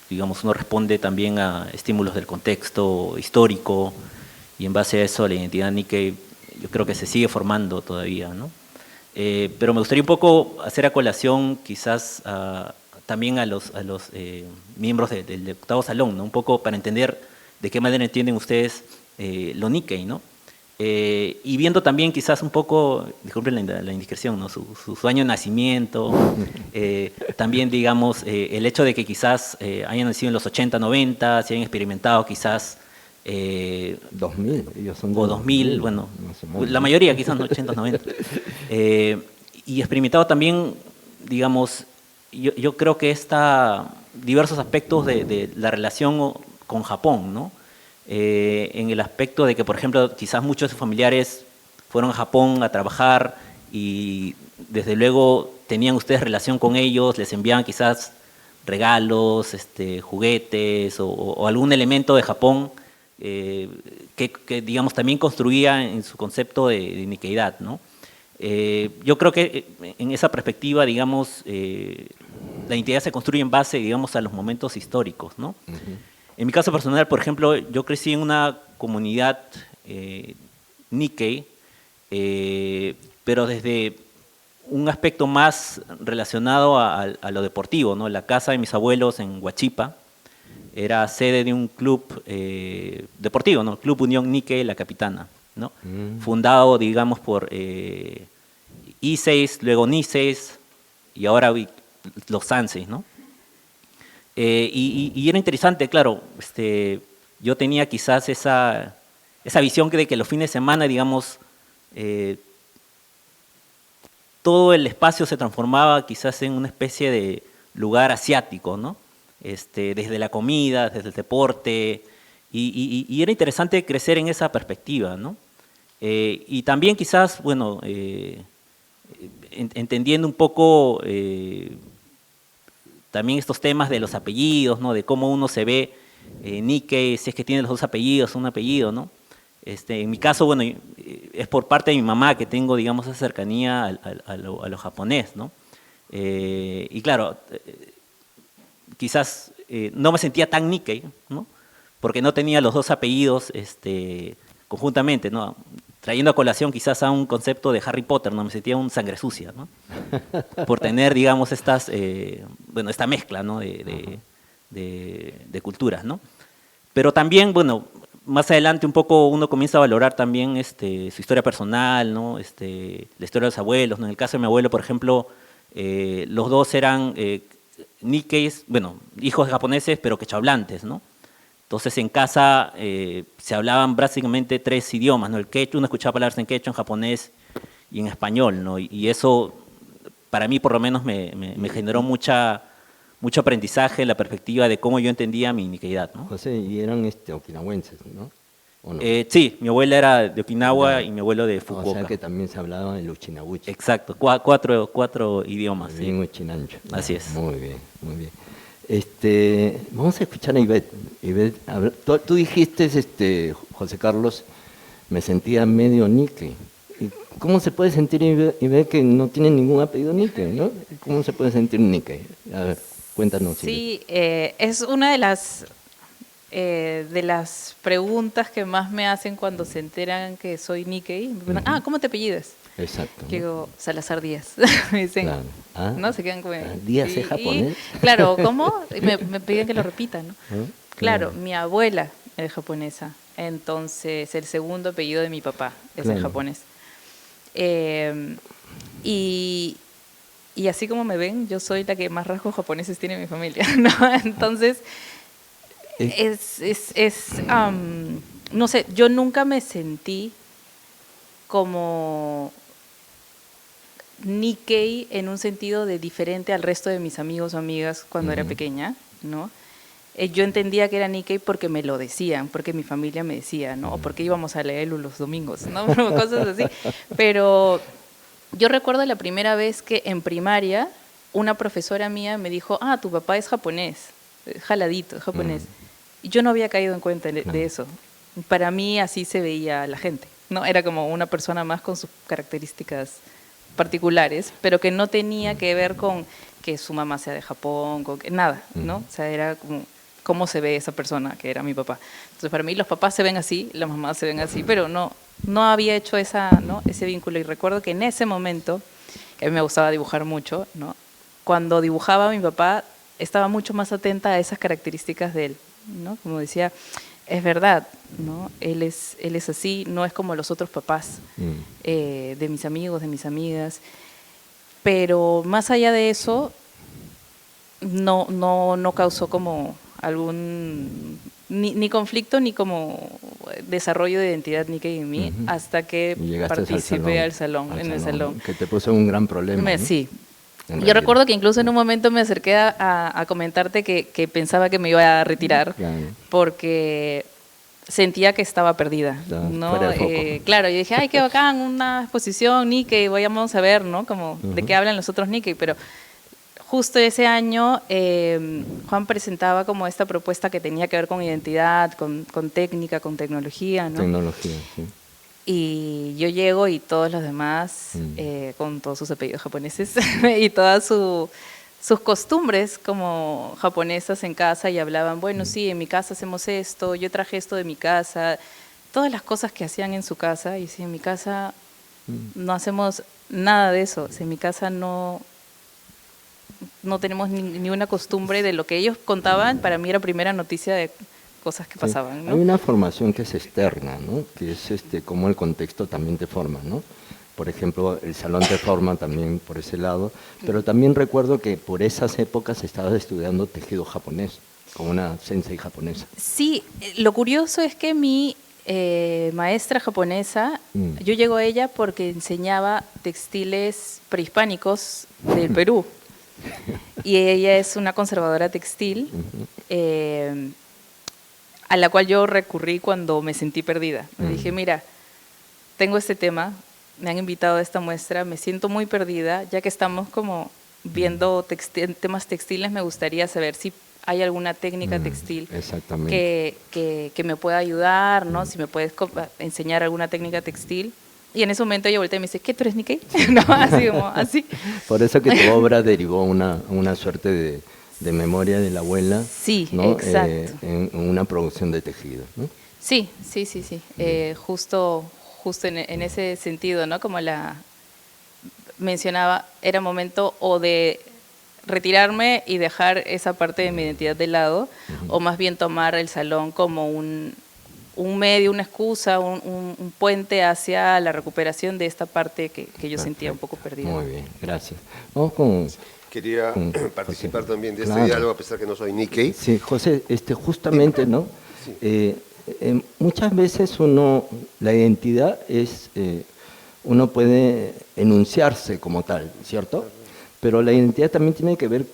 Digamos, uno responde también a estímulos del contexto histórico y en base a eso la identidad Nikkei yo creo que se sigue formando todavía, ¿no? Pero me gustaría un poco hacer a colación quizás también a los miembros del octavo salón, ¿no? Un poco para entender de qué manera entienden ustedes lo Nikkei, ¿no? Y viendo también quizás un poco, disculpen la indiscreción, ¿no? su año de nacimiento, también digamos el hecho de que quizás hayan nacido en los 80, 90, se hayan experimentado quizás 2000, ellos son o 2000, bueno, la mayoría quizás 80, 90, y experimentado también, digamos, yo creo que diversos aspectos de la relación con Japón, ¿no? En el aspecto de que, por ejemplo, quizás muchos de sus familiares fueron a Japón a trabajar y desde luego tenían ustedes relación con ellos, les enviaban quizás regalos, juguetes o algún elemento de Japón que digamos también construía en su concepto de Nikkeidad, ¿no? Yo creo que en esa perspectiva, digamos, la identidad se construye en base, digamos, a los momentos históricos, ¿no? En mi caso personal, por ejemplo, yo crecí en una comunidad Nikkei, pero desde un aspecto más relacionado a lo deportivo, ¿no? La casa de mis abuelos en Huachipa era sede de un club deportivo, ¿no? Club Unión Nikkei La Capitana, ¿no? Fundado, digamos, por Iseis, luego Niseis y ahora los Sanseis, ¿no? Y era interesante, claro, yo tenía quizás esa visión de que los fines de semana, digamos, todo el espacio se transformaba quizás en una especie de lugar asiático, ¿no? Desde la comida, desde el deporte, y era interesante crecer en esa perspectiva, ¿no? Y también quizás, bueno, entendiendo un poco también estos temas de los apellidos, ¿no? De cómo uno se ve Nikkei, si es que tiene los dos apellidos, un apellido, ¿no? En mi caso, bueno, es por parte de mi mamá que tengo, digamos, esa cercanía a lo japonés, ¿no? Y claro, quizás no me sentía tan Nikkei, ¿no? Porque no tenía los dos apellidos conjuntamente, ¿no? Trayendo a colación quizás a un concepto de Harry Potter, ¿no? Me sentía un sangre sucia, ¿no? Por tener, digamos, esta mezcla, ¿no? de culturas, ¿no? Pero también, bueno, más adelante un poco uno comienza a valorar también su historia personal, ¿no? La historia de los abuelos, ¿no? En el caso de mi abuelo, por ejemplo, los dos eran Nikkeis, bueno, hijos japoneses, pero quechohablantes, ¿no? Entonces en casa se hablaban básicamente 3 idiomas, ¿no? El quechua, uno escuchaba palabras en quechua, en japonés y en español, ¿no? Y eso, para mí por lo menos, me generó mucho aprendizaje en la perspectiva de cómo yo entendía mi niqueidad, ¿no? José, y eran okinawenses, ¿no? ¿O no? Sí, mi abuela era de Okinawa y mi abuelo de Fukuoka. O sea que también se hablaba el uchinawichi. Exacto, 4 idiomas. Bien Sí. uchinancho. Así es. Muy bien, muy bien. Vamos a escuchar a Ivette. Ivette, tú dijiste, José Carlos, me sentía medio Nikkei. ¿Y cómo se puede sentir Ivette que no tiene ningún apellido Nikkei, ¿no? ¿Cómo se puede sentir Nikkei? A ver, cuéntanos. Sí, es una de las preguntas que más me hacen cuando se enteran que soy Nikkei. Me preguntan, ¿cómo te apellidas? Exacto. Que digo, Salazar Díaz. Me dicen, Claro. ¿no? Se quedan como... ¿Díaz es japonés? Claro, ¿cómo? Me piden que lo repita, ¿no? ¿Ah? Claro, mi abuela es japonesa, entonces el segundo apellido de mi papá es el japonés. Y así como me ven, yo soy la que más rasgos japoneses tiene en mi familia, ¿no? Entonces, no sé, yo nunca me sentí como Nikkei en un sentido de diferente al resto de mis amigos o amigas cuando era pequeña, ¿no? Yo entendía que era Nikkei porque me lo decían, porque mi familia me decía, ¿no? O porque íbamos a leerlo los domingos, ¿no? Cosas así. Pero yo recuerdo la primera vez que en primaria una profesora mía me dijo, tu papá es japonés, jaladito, es japonés. Y yo no había caído en cuenta de eso. Para mí así se veía la gente, ¿no? Era como una persona más con sus características particulares, pero que no tenía que ver con que su mamá sea de Japón, con nada, ¿no? O sea, era como cómo se ve esa persona, que era mi papá. Entonces, para mí los papás se ven así, las mamás se ven así, pero no había hecho ese vínculo. Y recuerdo que en ese momento, que a mí me gustaba dibujar mucho, ¿no? Cuando dibujaba mi papá, estaba mucho más atenta a esas características de él, ¿no? Como decía, es verdad, ¿no? Él es así, no es como los otros papás de mis amigos, de mis amigas. Pero más allá de eso, no causó como algún ni conflicto ni como desarrollo de identidad Nikkei en mí hasta que participé al salón. Que te puso un gran problema, ¿no? Sí. Yo recuerdo que incluso en un momento me acerqué a comentarte que pensaba que me iba a retirar porque sentía que estaba perdida, ¿no? Claro, yo dije, ay, qué bacán, una exposición Nikkei, vamos a ver, ¿no? Como de qué hablan los otros Nikkei, pero justo ese año Juan presentaba como esta propuesta que tenía que ver con identidad, con técnica, con tecnología, ¿no? Tecnología, sí. Y yo llego y todos los demás, con todos sus apellidos japoneses y todas sus costumbres como japonesas en casa y hablaban, bueno, sí, en mi casa hacemos esto, yo traje esto de mi casa, todas las cosas que hacían en su casa, y si en mi casa no hacemos nada de eso, si en mi casa no tenemos ni una costumbre de lo que ellos contaban, para mí era primera noticia de cosas que pasaban, ¿no? Hay una formación que es externa, ¿no? Que es cómo el contexto también te forma, ¿no? Por ejemplo, el salón te forma también por ese lado, pero también recuerdo que por esas épocas estabas estudiando tejido japonés, con una sensei japonesa. Sí, lo curioso es que mi maestra japonesa, yo llego a ella porque enseñaba textiles prehispánicos del Perú, y ella es una conservadora textil, a la cual yo recurrí cuando me sentí perdida. Me dije, mira, tengo este tema, me han invitado a esta muestra, me siento muy perdida, ya que estamos como viendo temas textiles, me gustaría saber si hay alguna técnica textil Exactamente. que me pueda ayudar, ¿no? Si me puedes enseñar alguna técnica textil. Y en ese momento ella voltea y me dice, ¿qué, tú eres Nikkei? No, así como, así. Por eso que tu obra derivó una suerte de memoria de la abuela, Sí, ¿no? exacto. En una producción de tejido, ¿no? Sí. Justo en ese sentido, ¿no? Como mencionaba, era momento o de retirarme y dejar esa parte de mi identidad de lado, o más bien tomar el salón como un medio, una excusa, un puente hacia la recuperación de esta parte que yo sentía un poco perdida. Muy bien, gracias. Vamos con... Quería participar también de este Claro. diálogo, a pesar que no soy Nikkei. Sí, José, justamente, ¿no? Muchas veces la identidad es, uno puede enunciarse como tal, ¿cierto? Pero la identidad también tiene que ver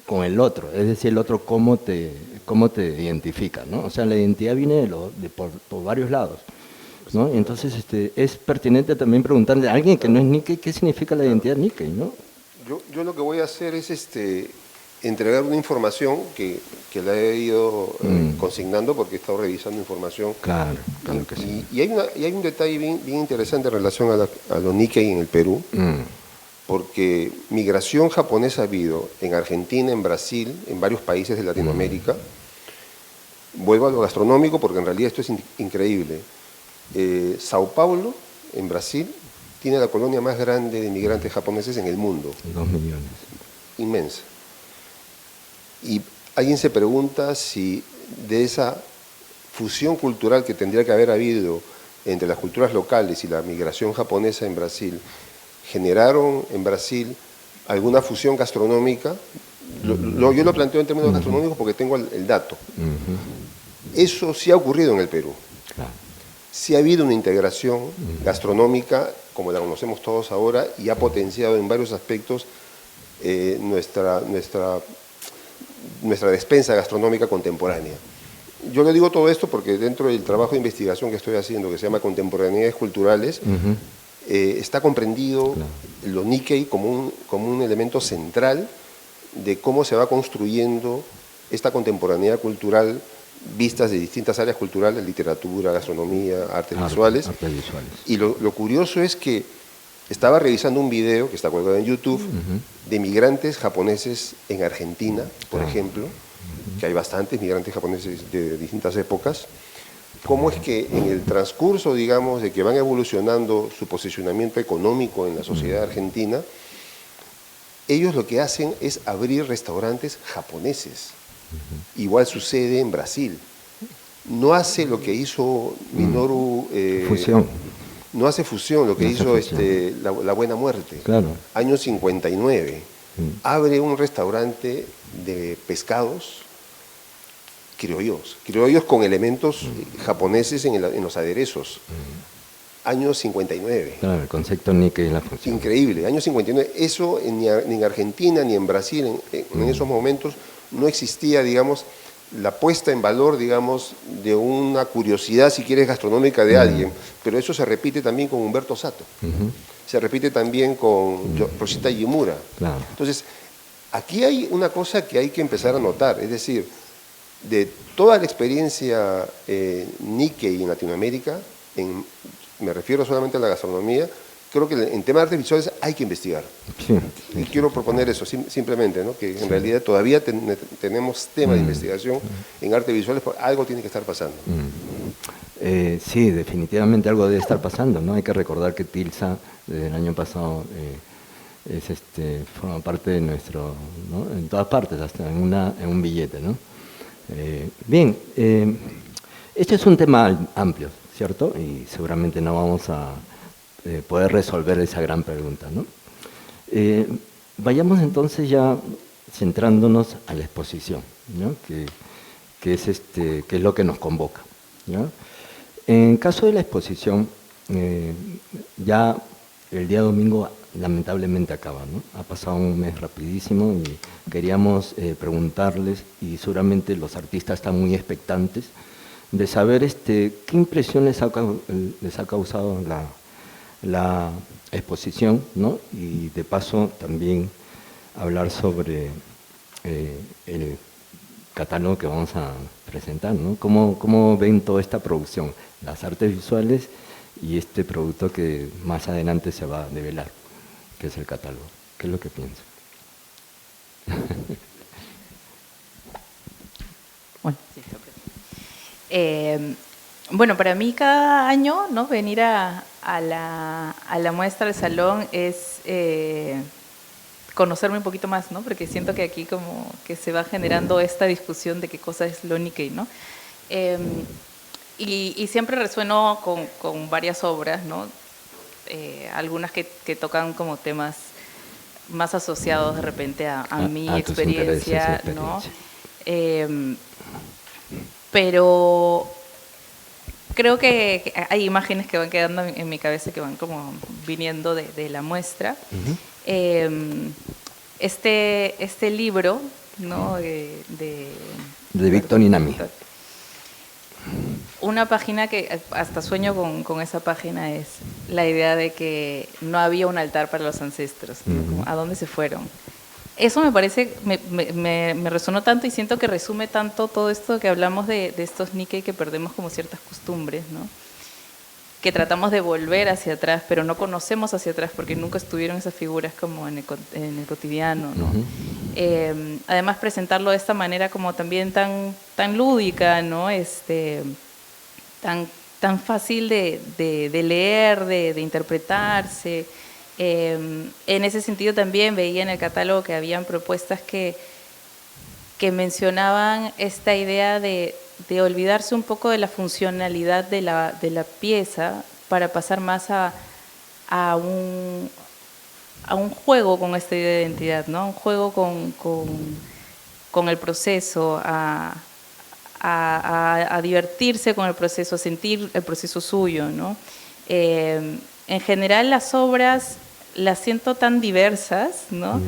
con el otro, es decir, el otro cómo te identifica, ¿no? O sea, la identidad viene por varios lados, ¿no? Entonces, es pertinente también preguntarle a alguien que no es Nikkei, ¿qué significa la identidad Nikkei, no? Yo lo que voy a hacer es entregar una información que la he ido consignando porque he estado revisando información. Claro que sí. Y hay un detalle bien interesante en relación a lo Nikkei en el Perú, porque migración japonesa ha habido en Argentina, en Brasil, en varios países de Latinoamérica. Vuelvo a lo gastronómico porque en realidad esto es increíble. Sao Paulo, en Brasil, tiene la colonia más grande de inmigrantes japoneses en el mundo. 2 millones. Inmensa. Y alguien se pregunta si de esa fusión cultural que tendría que haber habido entre las culturas locales y la migración japonesa en Brasil, generaron en Brasil alguna fusión gastronómica. Yo lo planteo en términos gastronómicos porque tengo el dato. Eso sí ha ocurrido en el Perú. Claro. Sí ha habido una integración gastronómica, como la conocemos todos ahora, y ha potenciado en varios aspectos nuestra despensa gastronómica contemporánea. Yo le digo todo esto porque dentro del trabajo de investigación que estoy haciendo, que se llama Contemporaneidades Culturales, está comprendido lo Nikkei como un elemento central de cómo se va construyendo esta contemporaneidad cultural vistas de distintas áreas culturales, literatura, gastronomía, artes visuales. Y lo curioso es que estaba revisando un video que está colgado en YouTube de migrantes japoneses en Argentina, por ejemplo, que hay bastantes migrantes japoneses de distintas épocas. Cómo es que en el transcurso, digamos, de que van evolucionando su posicionamiento económico en la sociedad argentina, ellos lo que hacen es abrir restaurantes japoneses. Igual sucede en Brasil. No hace lo que hizo Minoru... fusión. No hace fusión, lo que hizo la Buena Muerte. Claro. Año 59. Abre un restaurante de pescados criollos con elementos japoneses en los aderezos. Año 59. Claro, el concepto Nikkei y la función. Increíble, año 59. Eso ni en Argentina ni en Brasil en esos momentos no existía, digamos, la puesta en valor, digamos, de una curiosidad, si quieres, gastronómica de alguien. Pero eso se repite también con Humberto Sato. Se repite también con Rosita Yimura. Claro. Entonces, aquí hay una cosa que hay que empezar a notar, es decir, de toda la experiencia Nikkei en Latinoamérica, me refiero solamente a la gastronomía, creo que en temas de artes visuales hay que investigar. Y quiero proponer eso, simplemente, ¿no? Que en realidad todavía tenemos tema de investigación en artes visuales, porque algo tiene que estar pasando. Sí, definitivamente algo debe estar pasando, ¿no? Hay que recordar que Tilsa, desde el año pasado, forma parte de nuestro, ¿no? En todas partes, hasta en un billete, ¿no? Bien, este es un tema amplio, ¿cierto? Y seguramente no vamos a poder resolver esa gran pregunta, ¿no? Vayamos entonces ya centrándonos a la exposición, ¿no? que es lo que nos convoca, ¿no? En caso de la exposición, ya el día domingo lamentablemente acaba, ¿no? Ha pasado un mes rapidísimo y queríamos preguntarles, y seguramente los artistas están muy expectantes, de saber qué impresión les ha causado la exposición, ¿no? Y de paso también hablar sobre catálogo que vamos a presentar, ¿no? ¿Cómo ven toda esta producción, las artes visuales y este producto que más adelante se va a develar, que es el catálogo? ¿Qué es lo que piensan? Bueno, sí, bueno, para mí cada año, ¿no?, venir a la muestra del salón es conocerme un poquito más, ¿no? Porque siento que aquí como que se va generando esta discusión de qué cosa es lo Nikkei, ¿no? Y siempre resueno con varias obras, ¿no? Algunas que tocan como temas más asociados de repente a mi experiencia, ¿no? Pero creo que hay imágenes que van quedando en mi cabeza que van como viniendo de la muestra. Este libro, ¿no?, de Víctor Inami. Una página que hasta sueño con esa página es la idea de que no había un altar para los ancestros, ¿no? Como, ¿a dónde se fueron? Eso me parece, me resonó tanto y siento que resume tanto todo esto que hablamos de estos Nikkei, que perdemos como ciertas costumbres, ¿no? Que tratamos de volver hacia atrás, pero no conocemos hacia atrás porque nunca estuvieron esas figuras como en el cotidiano, ¿no? Además, presentarlo de esta manera como también tan lúdica, ¿no? Tan fácil de leer, de interpretarse. En ese sentido también veía en el catálogo que habían propuestas que mencionaban esta idea de olvidarse un poco de la funcionalidad de la pieza para pasar más a un juego con esta idea de identidad, ¿no? Un juego con el proceso, a divertirse con el proceso, a sentir el proceso suyo, ¿no? En general las obras las siento tan diversas, ¿no?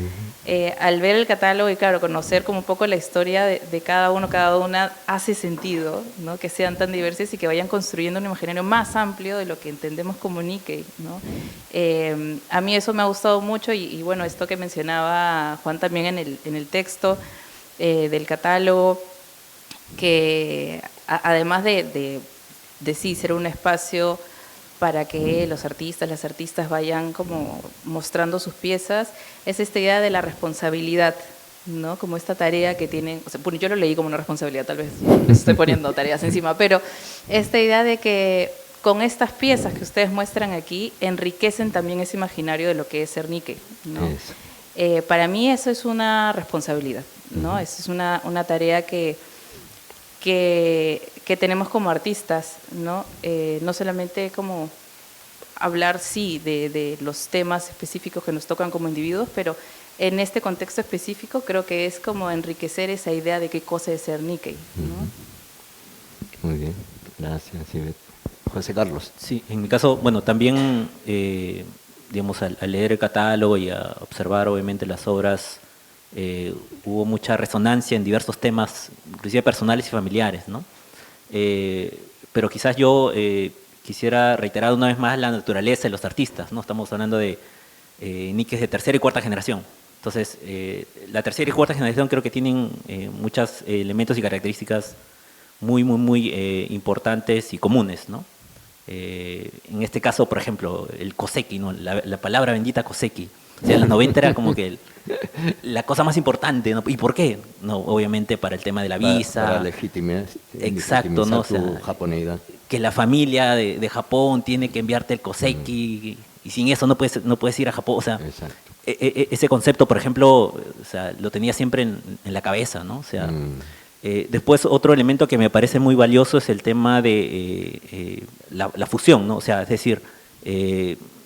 Al ver el catálogo y, claro, conocer como un poco la historia de cada uno, cada una, hace sentido, ¿no?, que sean tan diversas y que vayan construyendo un imaginario más amplio de lo que entendemos como Nikkei, ¿no? A mí eso me ha gustado mucho y bueno, esto que mencionaba Juan también en el texto del catálogo, que además de sí ser un espacio para que los artistas, las artistas vayan como mostrando sus piezas, es esta idea de la responsabilidad, ¿no? Como esta tarea que tienen, o sea, yo lo leí como una responsabilidad, tal vez les estoy poniendo tareas encima, pero esta idea de que con estas piezas que ustedes muestran aquí, enriquecen también ese imaginario de lo que es ser Nikkei, ¿no? Para mí eso es una responsabilidad, ¿no? Eso es una tarea que tenemos como artistas, ¿no? No solamente como hablar, sí, de los temas específicos que nos tocan como individuos, pero en este contexto específico creo que es como enriquecer esa idea de qué cosa es ser Nikkei, ¿no? Muy bien, gracias, Ivette. José Carlos. Sí, en mi caso, bueno, también, digamos, al leer el catálogo y a observar obviamente las obras, hubo mucha resonancia en diversos temas, inclusive personales y familiares, ¿no? Pero quizás yo quisiera reiterar una vez más la naturaleza de los artistas, ¿no? Estamos hablando de Nikkeis de tercera y cuarta generación. Entonces, la tercera y cuarta generación creo que tienen muchos elementos y características muy importantes y comunes, ¿no? En este caso, por ejemplo, el Koseki, ¿no? La palabra bendita Koseki. O sea, en los 90 era como que la cosa más importante, ¿no? ¿Y por qué? No, obviamente para el tema de la visa. Para legitimar. Exacto, ¿no? O sea, tu japoneidad. Que la familia de Japón tiene que enviarte el Koseki y sin eso no puedes ir a Japón. O sea, ese concepto, por ejemplo, o sea, lo tenía siempre en la cabeza, ¿no? O sea, después otro elemento que me parece muy valioso es el tema de la fusión, ¿no? O sea, es decir,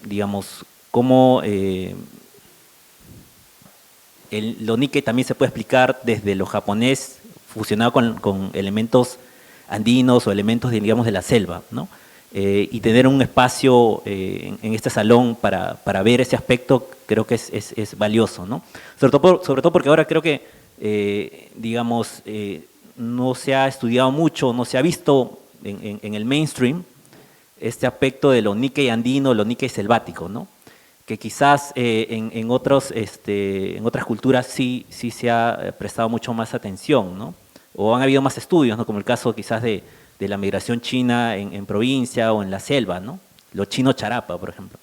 digamos, cómo lo Nikkei también se puede explicar desde lo japonés fusionado con elementos andinos o elementos, digamos, de la selva, ¿no? Y tener un espacio en este salón para ver ese aspecto creo que es valioso, ¿no? Sobre todo porque ahora creo que, digamos, no se ha estudiado mucho, no se ha visto en el mainstream este aspecto de lo Nikkei andino, lo Nikkei selvático, ¿no? Que quizás en otras culturas sí se ha prestado mucho más atención, ¿no? o han habido más estudios, ¿no? Como el caso quizás de la migración china en provincia o en la selva, ¿no? Los chinos charapa, por ejemplo.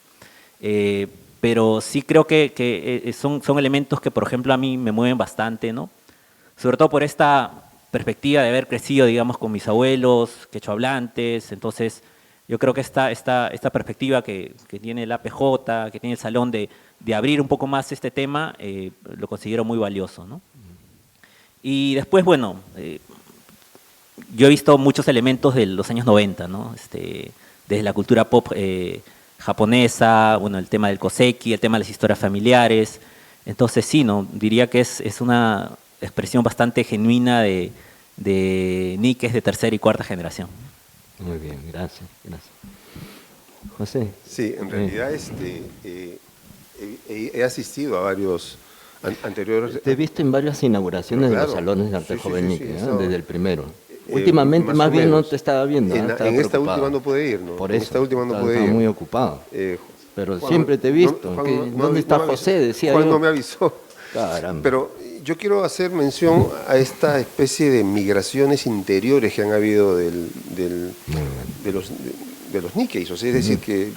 Pero sí creo que son elementos que, por ejemplo, a mí me mueven bastante, ¿no? Sobre todo por esta perspectiva de haber crecido, digamos, con mis abuelos quechohablantes. Entonces, yo creo que esta perspectiva que tiene el APJ, que tiene el Salón de abrir un poco más este tema, lo considero muy valioso, ¿no? Y después, bueno, yo he visto muchos elementos de los años 90, ¿no? Desde la cultura pop japonesa, bueno, el tema del koseki, el tema de las historias familiares. Entonces sí, ¿no? Diría que es una expresión bastante genuina de nikkes de tercera y cuarta generación. Muy bien, gracias. José. Sí, en realidad he asistido a varios anteriores. Te he visto en varias inauguraciones Claro, de los salones de arte sí, joven sí, Nikkei, sí, ¿no? estaba, Desde el primero. Últimamente más bien menos. no te estaba viendo. En esta preocupado. última no pude ir, ¿no? Por En eso, esta última no pude estaba ir. muy ocupado. Pero Juan, siempre te he visto. ¿Dónde está José? Decía Juan yo. no me avisó. Caramba. Pero yo quiero hacer mención a esta especie de migraciones interiores que han habido de los Nikkeis, o sea, es decir, que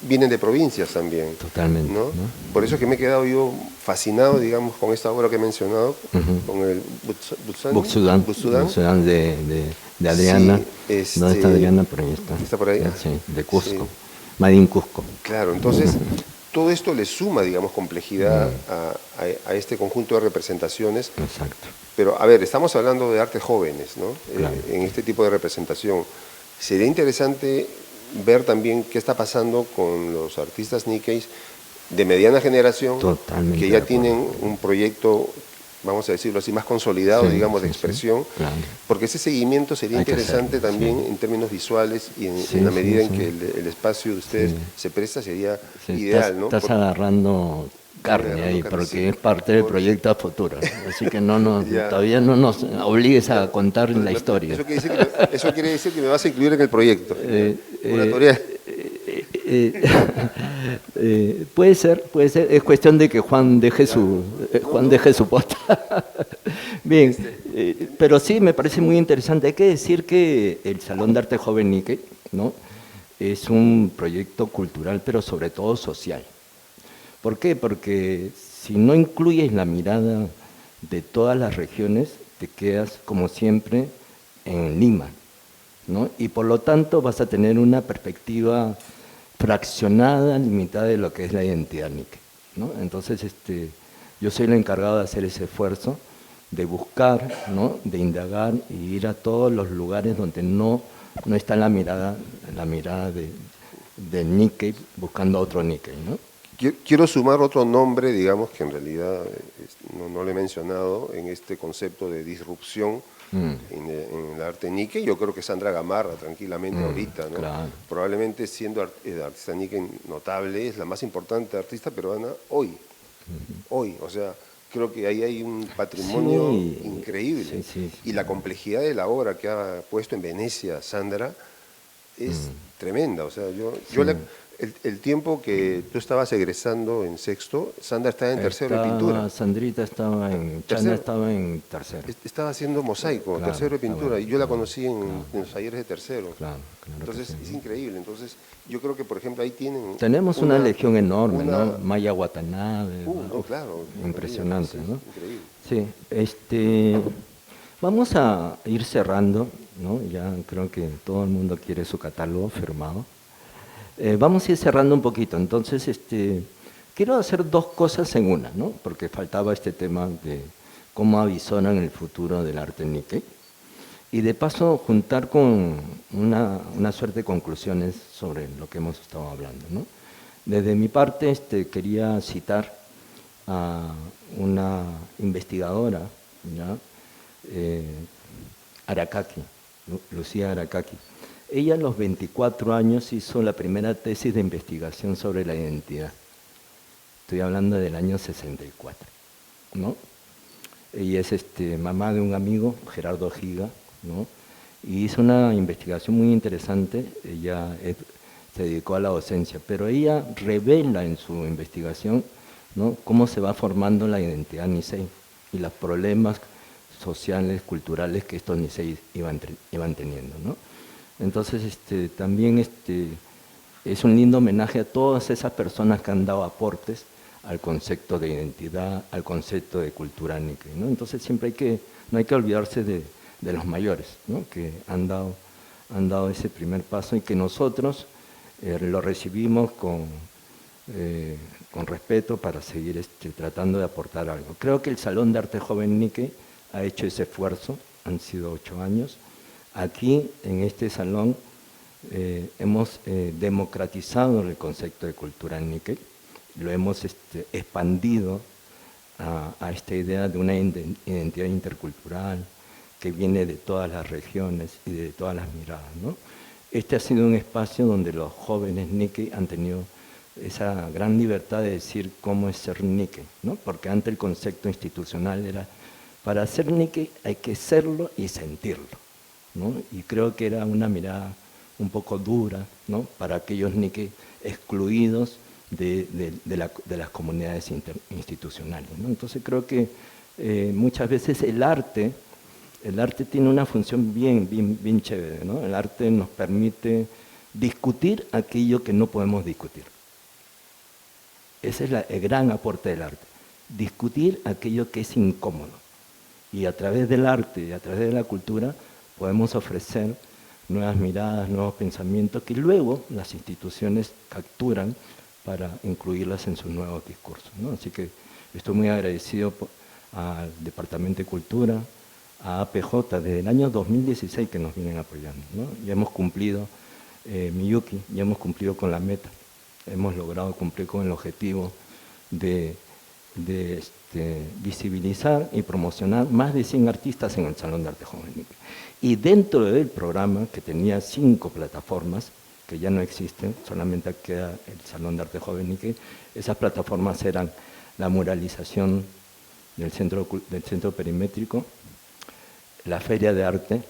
vienen de provincias también. Totalmente. ¿no? ¿no? Por eso es que me he quedado yo fascinado, digamos, con esta obra que he mencionado, con el Butsudan de Adriana. Sí, ¿Dónde está Adriana? Por ahí está. ¿Está por ahí? Sí, de Cusco. Sí. Madin Cusco. Claro, entonces todo esto le suma, digamos, complejidad a este conjunto de representaciones. Exacto. Pero, a ver, estamos hablando de artes jóvenes, ¿no? Claro. En este tipo de representación. Sería interesante ver también qué está pasando con los artistas Nikkeis de mediana generación, Totalmente que de ya acuerdo. tienen un proyecto, vamos a decirlo así, más consolidado, Sí, digamos, de sí, expresión, claro. porque ese seguimiento sería Hay que interesante hacerlo, también sí. en términos visuales y Sí, en la medida sí, en sí. que el espacio de ustedes Sí. se presta, sería Sí, ideal, ¿no? Estás agarrando carne agarrando ahí, carne, porque sí. es parte del Por- proyecto a futuro. Así que Ya. todavía no nos obligues a contar la historia. Eso quiere decir que me vas a incluir en el proyecto. Una teoría. Puede ser, es cuestión de que Juan deje su posta. Bien, pero sí me parece muy interesante. Hay que decir que el Salón de Arte Joven Nikkei, ¿no? Es un proyecto cultural, pero sobre todo social. ¿Por qué? Porque si no incluyes la mirada de todas las regiones, te quedas, como siempre, en Lima, ¿no? Y por lo tanto vas a tener una perspectiva fraccionada, limitada de lo que es la identidad Nikkei, ¿no? Entonces, yo soy el encargado de hacer ese esfuerzo, de buscar, ¿no? De indagar y ir a todos los lugares donde no está la mirada del Nikkei buscando a otro Nikkei, ¿no? Quiero sumar otro nombre, digamos, que en realidad no lo he mencionado en este concepto de disrupción en el arte Nikkei. Yo creo que Sandra Gamarra, tranquilamente, ahorita, ¿no? Claro. Probablemente siendo artista Nikkei notable, es la más importante artista peruana hoy. Hoy, o sea, creo que ahí hay un patrimonio Sí, increíble. sí. Y la complejidad de la obra que ha puesto en Venecia Sandra es tremenda. O sea, el tiempo que tú estabas egresando en sexto, Sandra estaba en tercero de pintura. Sandrita estaba Chana estaba en tercero. Estaba haciendo mosaico, Claro, tercero de pintura, bueno, y yo la claro, conocí en los talleres de tercero. Claro, claro Entonces que sí. es increíble. Entonces yo creo que, por ejemplo, ahí tienen... Tenemos una legión enorme, una- ¿no? Maya Watanabe. no, claro. Impresionante, Sí, ¿no? Increíble. Sí, vamos a ir cerrando, ¿no? Ya creo que todo el mundo quiere su catálogo firmado. Vamos a ir cerrando un poquito, entonces quiero hacer dos cosas en una, ¿no? Porque faltaba este tema de cómo avisoran el futuro del arte Nikkei. Y de paso juntar con una suerte de conclusiones sobre lo que hemos estado hablando, ¿no? Desde mi parte quería citar a una investigadora, ¿ya? Arakaki, Lucía Arakaki. Ella a los 24 años hizo la primera tesis de investigación sobre la identidad. Estoy hablando del año 64, ¿no? Ella es mamá de un amigo, Gerardo Giga, ¿no? Y hizo una investigación muy interesante. Ella se dedicó a la docencia, pero ella revela en su investigación, ¿no? Cómo se va formando la identidad Nisei y los problemas sociales, culturales que estos niseis iban teniendo, ¿no? Entonces, también es un lindo homenaje a todas esas personas que han dado aportes al concepto de identidad, al concepto de cultura Nikkei, ¿no? Entonces siempre no hay que olvidarse de los mayores, ¿no? Que han dado ese primer paso y que nosotros lo recibimos con respeto para seguir tratando de aportar algo. Creo que el Salón de Arte Joven Nikkei ha hecho ese esfuerzo, han sido 8 años. Aquí, en este salón, hemos democratizado el concepto de cultura Nikkei, lo hemos expandido a esta idea de una identidad intercultural que viene de todas las regiones y de todas las miradas, ¿no? Este ha sido un espacio donde los jóvenes Nikkei han tenido esa gran libertad de decir cómo es ser Nikkei, ¿no? Porque antes el concepto institucional era, para ser Nikkei hay que serlo y sentirlo, ¿no? Y creo que era una mirada un poco dura, ¿no? Para aquellos Nikkei excluidos de las comunidades institucionales, ¿no? Entonces creo que muchas veces el arte tiene una función bien chévere, ¿no? El arte nos permite discutir aquello que no podemos discutir. Ese es el gran aporte del arte, discutir aquello que es incómodo. Y a través del arte y a través de la cultura podemos ofrecer nuevas miradas, nuevos pensamientos que luego las instituciones capturan para incluirlas en sus nuevos discursos, ¿no? Así que estoy muy agradecido al Departamento de Cultura, a APJ, desde el año 2016 que nos vienen apoyando, ¿no? Ya hemos cumplido, Miyuki, ya hemos cumplido con la meta, hemos logrado cumplir con el objetivo de visibilizar y promocionar más de 100 artistas en el Salón de Arte Joven Nikkei. Y dentro del programa, que tenía 5 plataformas, que ya no existen, solamente queda el Salón de Arte Joven Nikkei, esas plataformas eran la muralización del centro perimétrico, la Feria de Arte,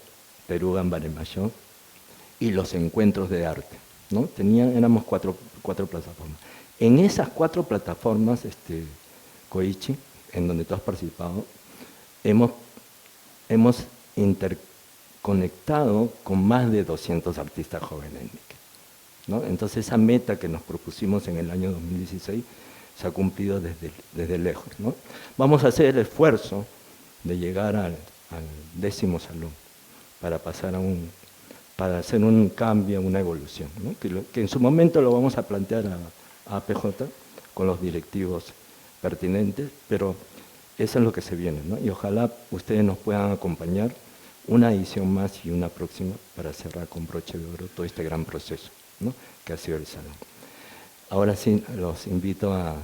Perú Gambaremayo, y los encuentros de arte, ¿no? Éramos cuatro plataformas. En esas 4 plataformas, Koichi, en donde tú has participado, hemos interconectado con más de 200 artistas jóvenes Nikkei, ¿no? Entonces esa meta que nos propusimos en el año 2016 se ha cumplido desde lejos, ¿no? Vamos a hacer el esfuerzo de llegar al 10º salón para hacer un cambio, una evolución, ¿no? Que en su momento lo vamos a plantear a APJ con los directivos pertinentes, pero eso es lo que se viene, ¿no? Y ojalá ustedes nos puedan acompañar una edición más y una próxima para cerrar con broche de oro todo este gran proceso, ¿no? Que ha sido el salón. Ahora sí, los invito a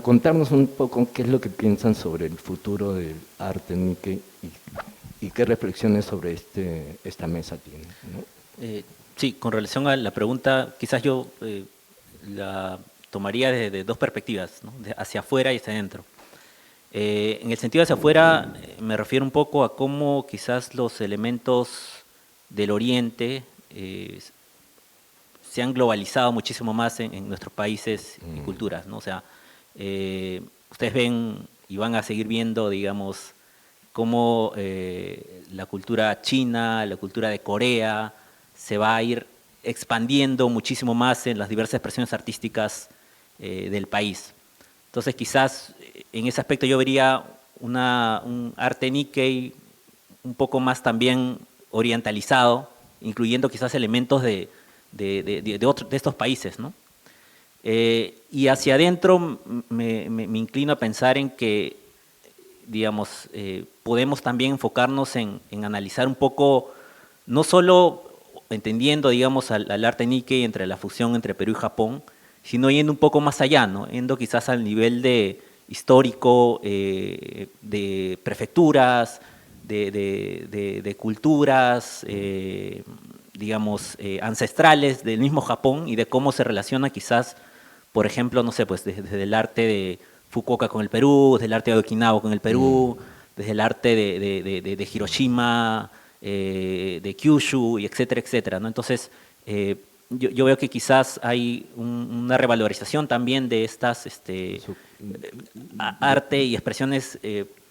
contarnos un poco qué es lo que piensan sobre el futuro del arte Nikkei y qué reflexiones sobre esta mesa tienen, ¿no? Sí, con relación a la pregunta, quizás yo la tomaría desde 2 perspectivas, ¿no? Hacia afuera y hacia adentro. En el sentido hacia afuera me refiero un poco a cómo quizás los elementos del Oriente se han globalizado muchísimo más en nuestros países y culturas, ¿no? O sea, ustedes ven y van a seguir viendo, digamos, cómo la cultura china, la cultura de Corea, se va a ir expandiendo muchísimo más en las diversas expresiones artísticas del país. Entonces, quizás en ese aspecto yo vería un arte Nikkei un poco más también orientalizado, incluyendo quizás elementos de estos países, ¿no? Y hacia adentro me inclino a pensar en que, digamos, podemos también enfocarnos en analizar un poco, no solo entendiendo, digamos, al arte Nikkei entre la fusión entre Perú y Japón, sino yendo un poco más allá, ¿no? Yendo quizás al nivel histórico, de prefecturas, de culturas, digamos, ancestrales del mismo Japón y de cómo se relaciona quizás, por ejemplo, no sé, pues desde el arte de Fukuoka con el Perú, desde el arte de Okinawa con el Perú, desde el arte de Hiroshima, de Kyushu, y etcétera, etcétera, ¿no? Entonces, yo veo que quizás hay una revalorización también de estas arte y expresiones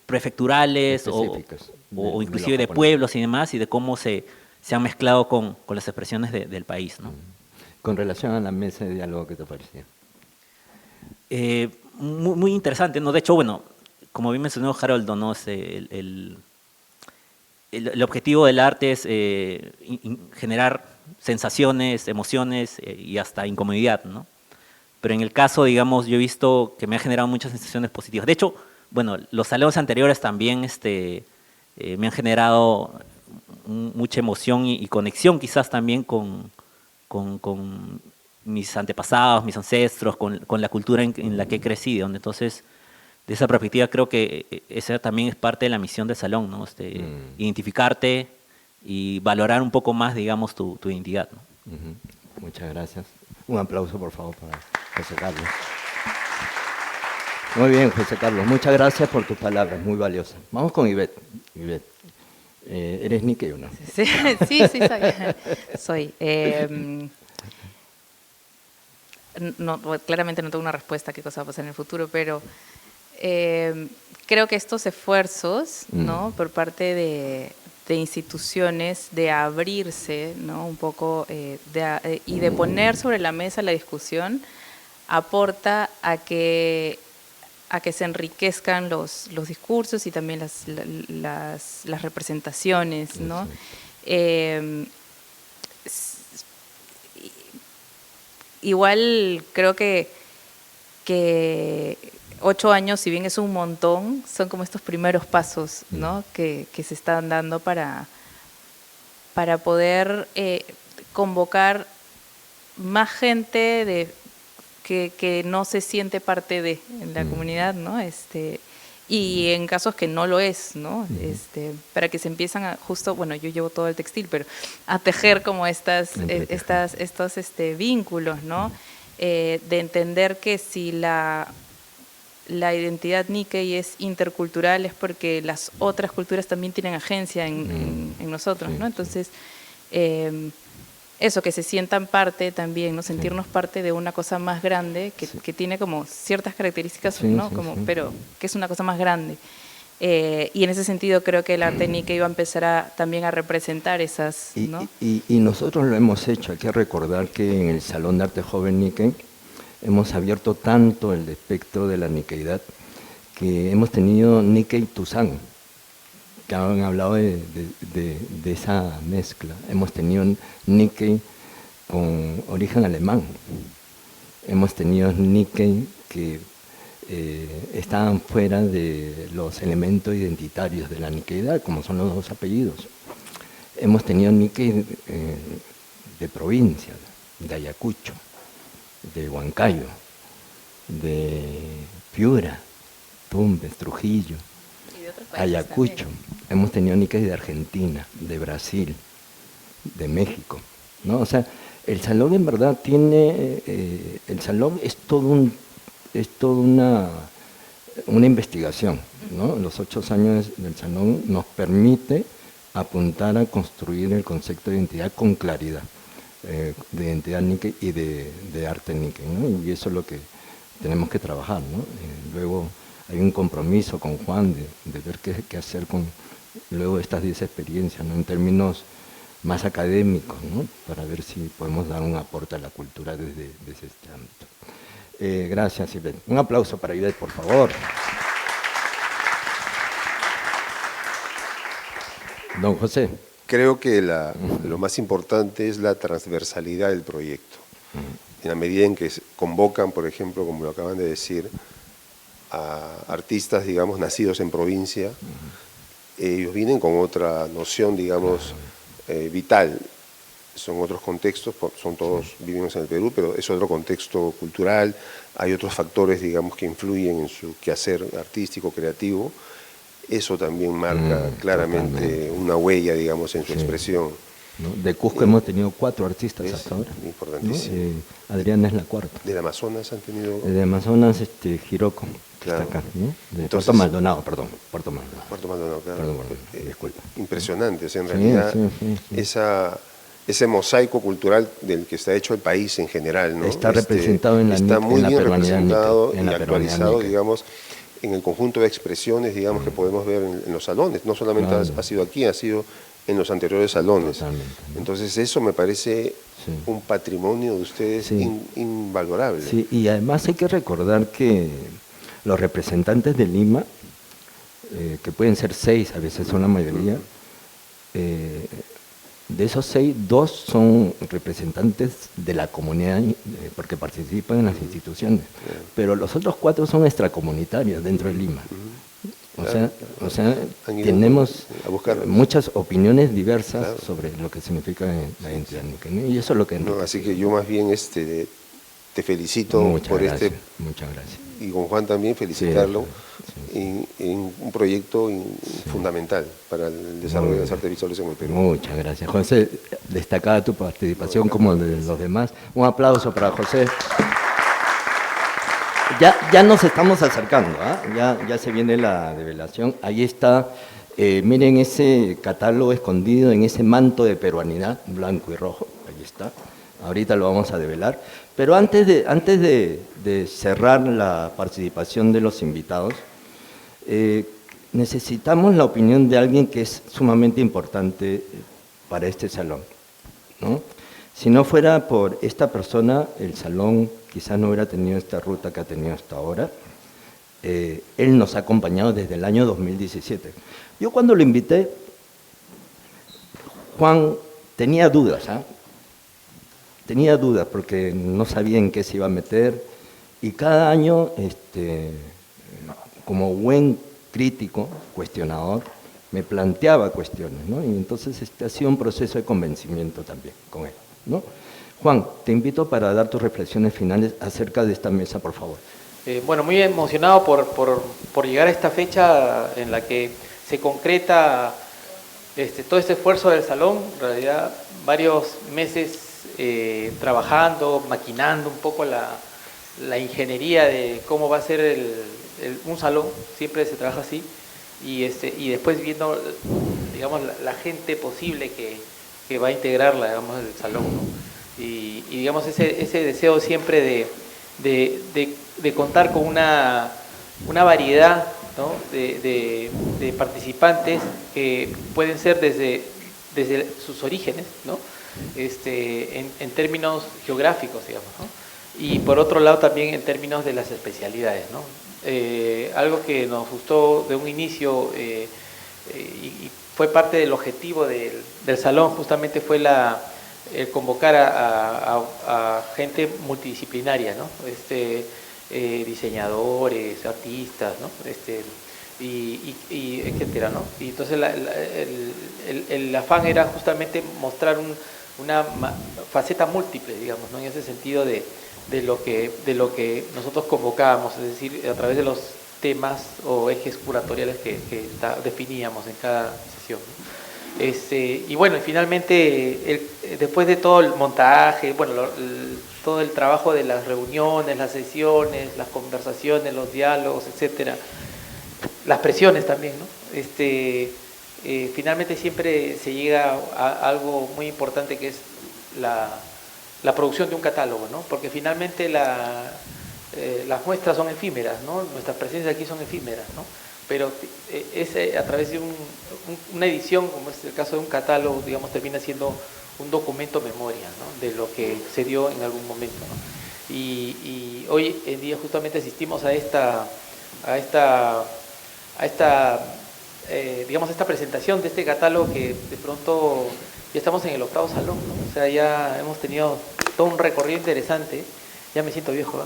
prefecturales Específicas o de inclusive lo de japonés. pueblos y demás, y de cómo se han mezclado con las expresiones del país, ¿no? Con relación a la mesa de diálogo, ¿qué te parecía? Muy interesante, ¿no? De hecho, bueno, como bien mencionó Haroldo, ¿no? El objetivo del arte es generar sensaciones, emociones y hasta incomodidad, ¿no? Pero en el caso, digamos, yo he visto que me ha generado muchas sensaciones positivas. De hecho, bueno, los salones anteriores también me han generado mucha emoción y conexión quizás también con mis antepasados, mis ancestros, con la cultura en la que he crecido, ¿no? Entonces, de esa perspectiva creo que esa también es parte de la misión del salón, ¿no? Identificarte y valorar un poco más, digamos, tu identidad, ¿no? Muchas gracias. Un aplauso, por favor, para José Carlos. Muy bien, José Carlos. Muchas gracias por tus palabras, muy valiosas. Vamos con Ivette. Ivette, ¿eres Nikkei o no? Sí, soy. No, claramente no tengo una respuesta a qué cosa va a pasar en el futuro, pero creo que estos esfuerzos, ¿no? Por parte de instituciones de abrirse, ¿no? Un poco y de poner sobre la mesa la discusión aporta a que se enriquezcan los discursos y también las representaciones, ¿no? Igual creo que 8 años, si bien es un montón, son como estos primeros pasos, ¿no? Que se están dando para poder convocar más gente que no se siente parte de en la comunidad, ¿no? Y en casos que no lo es, ¿no? Para que se empiezan a, justo, bueno, yo llevo todo el textil, pero a tejer como estos vínculos, ¿no? De entender que si la identidad Nikkei es intercultural es porque las otras culturas también tienen agencia en nosotros, ¿no? Entonces, eso, que se sientan parte también, ¿no? Sentirnos parte de una cosa más grande que tiene como ciertas características, ¿no? Pero que es una cosa más grande. Y en ese sentido creo que el arte Nikkei iba a empezar también a representar esas, ¿no? Y nosotros lo hemos hecho. Hay que recordar que en el Salón de Arte Joven Nikkei hemos abierto tanto el espectro de la Nikkeidad que hemos tenido Nikkei Tusan, que han hablado de esa mezcla. Hemos tenido Nikkei con origen alemán. Hemos tenido Nikkei que estaban fuera de los elementos identitarios de la Nikkeidad, como son los dos apellidos. Hemos tenido Nikkei de provincia, de Ayacucho, de Huancayo, de Piura, Tumbes, Trujillo, Ayacucho. Hemos tenido Nikkei de Argentina, de Brasil, de México, ¿no? O sea, el salón en verdad tiene, el salón es toda una investigación, ¿no? Los 8 años del salón nos permite apuntar a construir el concepto de identidad con claridad, de identidad Nikkei y de arte Nikkei, ¿no? Y eso es lo que tenemos que trabajar, ¿no? Luego hay un compromiso con Juan de ver qué hacer con luego estas 10 experiencias, ¿no? En términos más académicos, ¿no? Para ver si podemos dar un aporte a la cultura desde este ámbito. Gracias, Ivette. Un aplauso para Ivette, por favor. Don José. Creo que lo más importante es la transversalidad del proyecto. En la medida en que convocan, por ejemplo, como lo acaban de decir, a artistas, digamos, nacidos en provincia, ellos vienen con otra noción, digamos, vital. Son otros contextos, vivimos en el Perú, pero es otro contexto cultural, hay otros factores, digamos, que influyen en su quehacer artístico, creativo. Eso también marca claramente una huella, digamos, en su expresión. ¿No? De Cusco hemos tenido 4 artistas hasta ahora. Importantísimo. ¿No? Adriana es la 4ª. ¿Del Amazonas han tenido? De Amazonas, Hiroko, que claro. está acá, ¿no? De Entonces, Puerto Maldonado, perdón. Puerto Maldonado. Puerto Maldonado, claro. Perdón, disculpa. Impresionante, o sea, en realidad, sí. ese mosaico cultural del que está hecho el país en general, ¿no? Está representado en la está muy en la bien peruanidad representado en la y actualizado, digamos. en el conjunto de expresiones, digamos, que podemos ver en los salones. No solamente Claro. ha sido aquí, ha sido en los anteriores salones. Totalmente, ¿no? Entonces eso me parece Sí. un patrimonio de ustedes Sí. invalorable. Sí, y además hay que recordar que los representantes de Lima, que pueden ser 6, a veces son la mayoría, de esos 6, 2 son representantes de la comunidad porque participan en las instituciones, pero los otros 4 son extracomunitarios dentro de Lima. O sea, Han ido tenemos a buscar. muchas opiniones diversas Claro. sobre lo que significa la identidad nica, ¿no? Y eso es lo que... No, así que yo más bien te felicito Muchas por gracias, muchas gracias. y con Juan también felicitarlo Sí. en un proyecto fundamental para el desarrollo de las artes visuales en el Perú. Muchas gracias, José. Destacada tu participación como de los demás. Un aplauso para José. Ya nos estamos acercando, ¿ah? Ya se viene la develación. Ahí está, miren ese catálogo escondido en ese manto de peruanidad, blanco y rojo. Ahí está. Ahorita lo vamos a develar. Pero antes de cerrar la participación de los invitados, necesitamos la opinión de alguien que es sumamente importante para este salón, ¿no? Si no fuera por esta persona, el salón quizás no hubiera tenido esta ruta que ha tenido hasta ahora. Él nos ha acompañado desde el año 2017. Yo cuando lo invité, Juan tenía dudas, tenía dudas porque no sabía en qué se iba a meter, y cada año, como buen crítico, cuestionador, me planteaba cuestiones, ¿no? Y entonces ha sido un proceso de convencimiento también con él, ¿no? Juan, te invito para dar tus reflexiones finales acerca de esta mesa, por favor. Bueno, muy emocionado por llegar a esta fecha en la que se concreta todo este esfuerzo del salón, en realidad varios meses trabajando, maquinando un poco la ingeniería de cómo va a ser un salón, siempre se trabaja así, y después viendo, digamos, la gente posible que va a integrarla, digamos, el salón, ¿no? Y digamos, ese deseo siempre de contar con una variedad, ¿no? de participantes que pueden ser desde sus orígenes, ¿no? En términos geográficos, digamos, ¿no? Y por otro lado también en términos de las especialidades, ¿no? Algo que nos gustó de un inicio y fue parte del objetivo del salón, justamente fue el convocar a gente multidisciplinaria, ¿no? Diseñadores, artistas, ¿no? Y etcétera, ¿no? Y entonces el afán era justamente mostrar una faceta múltiple, digamos, ¿no? En ese sentido de lo que nosotros convocábamos, es decir, a través de los temas o ejes curatoriales que definíamos en cada sesión, ¿no? Y bueno, finalmente, después de todo el montaje, bueno, todo el trabajo de las reuniones, las sesiones, las conversaciones, los diálogos, etcétera, las presiones también, ¿no? Finalmente siempre se llega a algo muy importante, que es la producción de un catálogo, ¿no? Porque finalmente las muestras son efímeras, ¿no? Nuestras presencias aquí son efímeras, ¿no? Pero a través de una edición, como es el caso de un catálogo, digamos, termina siendo un documento memoria, ¿no? De lo que se dio en algún momento, ¿no? Y hoy en día justamente asistimos a esta presentación de este catálogo, que de pronto ya estamos en el 8º salón, ¿no? O sea, ya hemos tenido todo un recorrido interesante. Ya me siento viejo, ¿eh?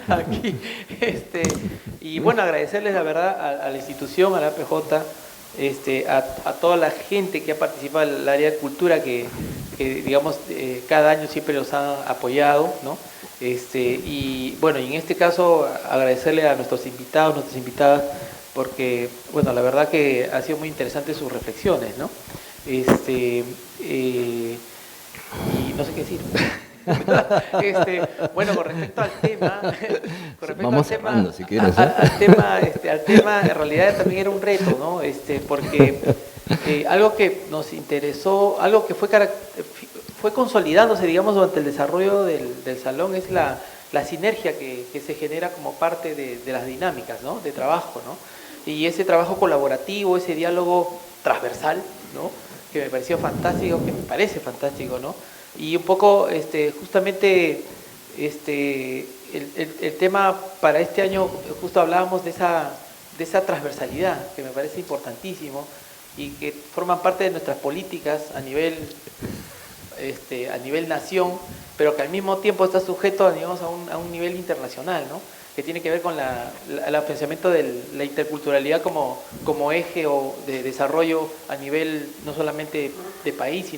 Aquí, y bueno, agradecerles la verdad a la institución, a la APJ, a toda la gente que ha participado en el área de cultura, que digamos, cada año siempre los han apoyado, ¿no? Y bueno, y en este caso agradecerle a nuestros invitados, nuestras invitadas, porque, bueno, la verdad que ha sido muy interesante sus reflexiones, ¿no? Y no sé qué decir. Bueno, con respecto al tema, vamos cerrando, si quieres, ¿eh? al tema, en realidad también era un reto, ¿no? Porque algo que nos interesó, algo que fue consolidándose, digamos, durante el desarrollo del salón, es la sinergia que se genera como parte de las dinámicas, ¿no? De trabajo, ¿no? Y ese trabajo colaborativo, ese diálogo transversal, ¿no? Que me pareció fantástico, que me parece fantástico, ¿no? Y un poco, justamente, el tema para este año, justo hablábamos de esa transversalidad, que me parece importantísimo, y que forman parte de nuestras políticas a nivel nación, pero que al mismo tiempo está sujeto, digamos, a un nivel internacional, ¿no? Que tiene que ver con el pensamiento de la interculturalidad como eje de desarrollo a nivel no solamente de país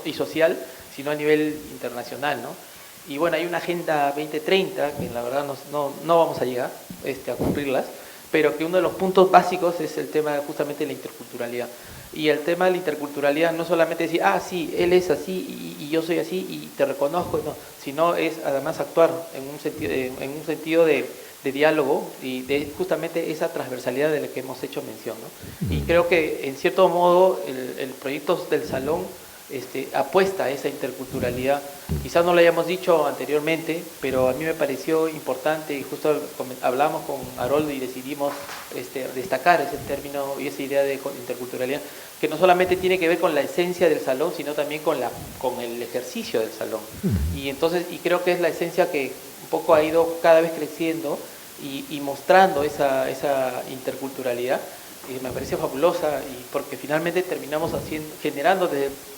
y social, sino a nivel internacional, ¿no? Y bueno, hay una Agenda 2030, que la verdad no vamos a llegar a cumplirlas, pero que uno de los puntos básicos es el tema justamente de la interculturalidad. Y el tema de la interculturalidad no solamente decir, sí, él es así y yo soy así y te reconozco, no, sino es además actuar en un sentido de diálogo y de justamente esa transversalidad de la que hemos hecho mención, ¿no? Y creo que en cierto modo el proyecto del Salón apuesta a esa interculturalidad. Quizás no lo hayamos dicho anteriormente, pero a mí me pareció importante y justo hablamos con Haroldo y decidimos destacar ese término y esa idea de interculturalidad, que no solamente tiene que ver con la esencia del salón, sino también con el ejercicio del salón. Y creo que es la esencia que un poco ha ido cada vez creciendo y mostrando esa interculturalidad. Y me pareció fabulosa, y porque finalmente terminamos generando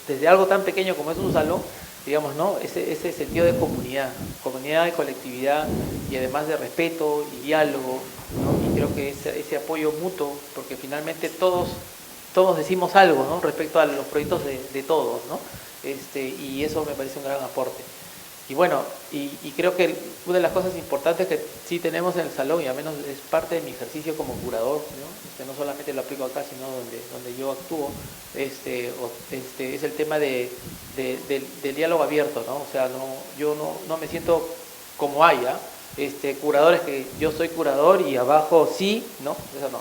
desde algo tan pequeño como es un salón, digamos, ¿no? Ese sentido de comunidad, de colectividad, y además de respeto y diálogo, ¿no? Y creo que ese apoyo mutuo, porque finalmente todos decimos algo, ¿no? Respecto a los proyectos de todos, ¿no? Y eso me parece un gran aporte. Y bueno, y creo que una de las cosas importantes que sí tenemos en el salón, y al menos es parte de mi ejercicio como curador, ¿no? No solamente lo aplico acá, sino donde yo actúo, es el tema del diálogo abierto, ¿no? O sea, yo no me siento como haya curadores que yo soy curador y abajo sí, ¿no? Eso no.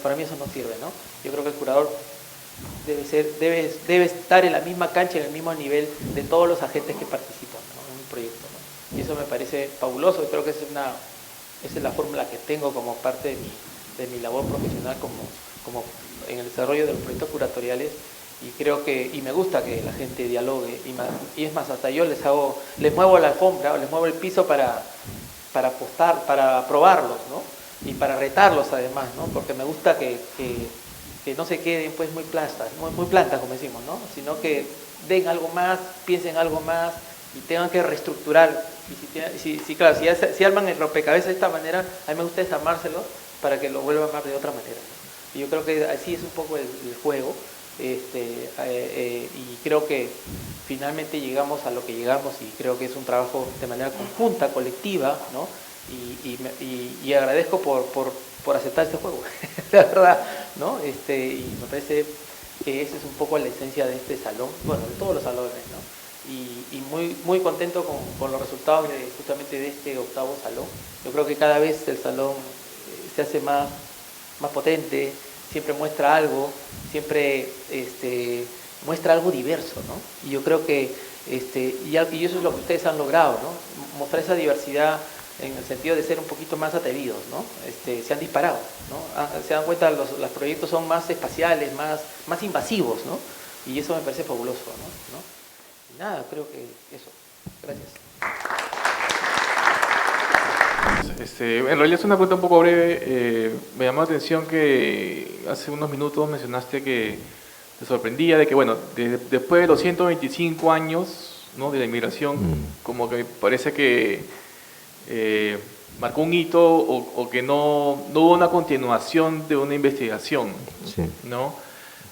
Para mí eso no sirve, ¿no? Yo creo que el curador debe estar en la misma cancha, en el mismo nivel de todos los agentes que participan, ¿no? En un proyecto, ¿no? Y eso me parece fabuloso, y creo que esa es la fórmula que tengo como parte de mi labor profesional como en el desarrollo de los proyectos curatoriales, y creo y me gusta que la gente dialogue, y es más, hasta yo les muevo la alfombra, o les muevo el piso para apostar, para probarlos, ¿no? Y para retarlos además, ¿no? Porque me gusta que no se queden pues muy plantas, como decimos, ¿no? Sino que den algo más, piensen algo más y tengan que reestructurar. Y claro, si arman el rompecabezas de esta manera, a mí me gusta desarmárselo para que lo vuelvan a armar de otra manera. Y yo creo que así es un poco el juego, y creo que finalmente llegamos a lo que llegamos, y creo que es un trabajo de manera conjunta, colectiva, ¿no? Y agradezco por aceptar este juego, la verdad, ¿no? Y me parece que esa es un poco la esencia de este salón, bueno, de todos los salones, ¿no? Y muy contento con los resultados justamente de este octavo salón. Yo creo que cada vez el salón se hace más potente, siempre muestra algo, siempre muestra algo diverso, ¿no? Y yo creo que, y eso es lo que ustedes han logrado, ¿no? Mostrar esa diversidad en el sentido de ser un poquito más atrevidos, ¿no? Se han disparado, ¿no? Se dan cuenta, los proyectos son más espaciales, más invasivos, ¿no? Y eso me parece fabuloso, ¿no? Y nada, creo que eso. Gracias. En realidad es una pregunta un poco breve. Me llamó la atención que hace unos minutos mencionaste que te sorprendía de que, bueno, después de los 125 años, ¿no? De la inmigración, como que parece que marcó un hito o que no hubo una continuación de una investigación, Sí. ¿no?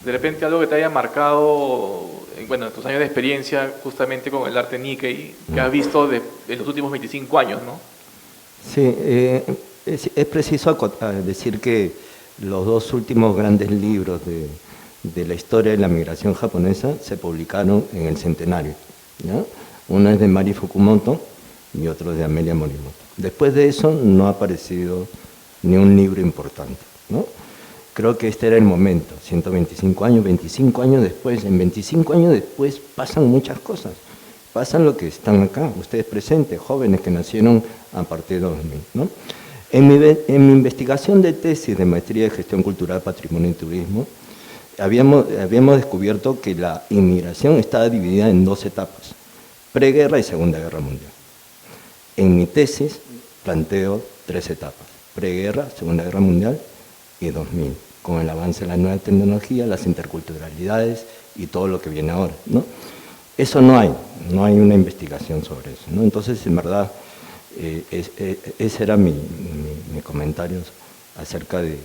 De repente algo que te haya marcado, bueno, en tus años de experiencia justamente con el arte Nikkei, que has visto de los últimos 25 años, ¿no? Sí, es preciso decir que los dos últimos grandes libros de la historia de la migración japonesa se publicaron en el centenario, ¿no? Uno es de Mari Fukumoto y otro de Amelia Morimoto. Después de eso no ha aparecido ni un libro importante, ¿no? Creo que este era el momento, 125 años, 25 años después, en 25 años después pasan muchas cosas. pasan lo que están acá, ustedes presentes, jóvenes que nacieron a partir de 2000, ¿no? En mi investigación de tesis de maestría de gestión cultural, patrimonio y turismo, habíamos descubierto que la inmigración estaba dividida en 2 etapas, preguerra y Segunda Guerra Mundial. En mi tesis planteo 3 etapas, preguerra, Segunda Guerra Mundial y 2000, con el avance de la nueva tecnología, las interculturalidades y todo lo que viene ahora, ¿no? Eso no hay una investigación sobre eso, ¿no? Entonces, en verdad, ese era mi comentario acerca de,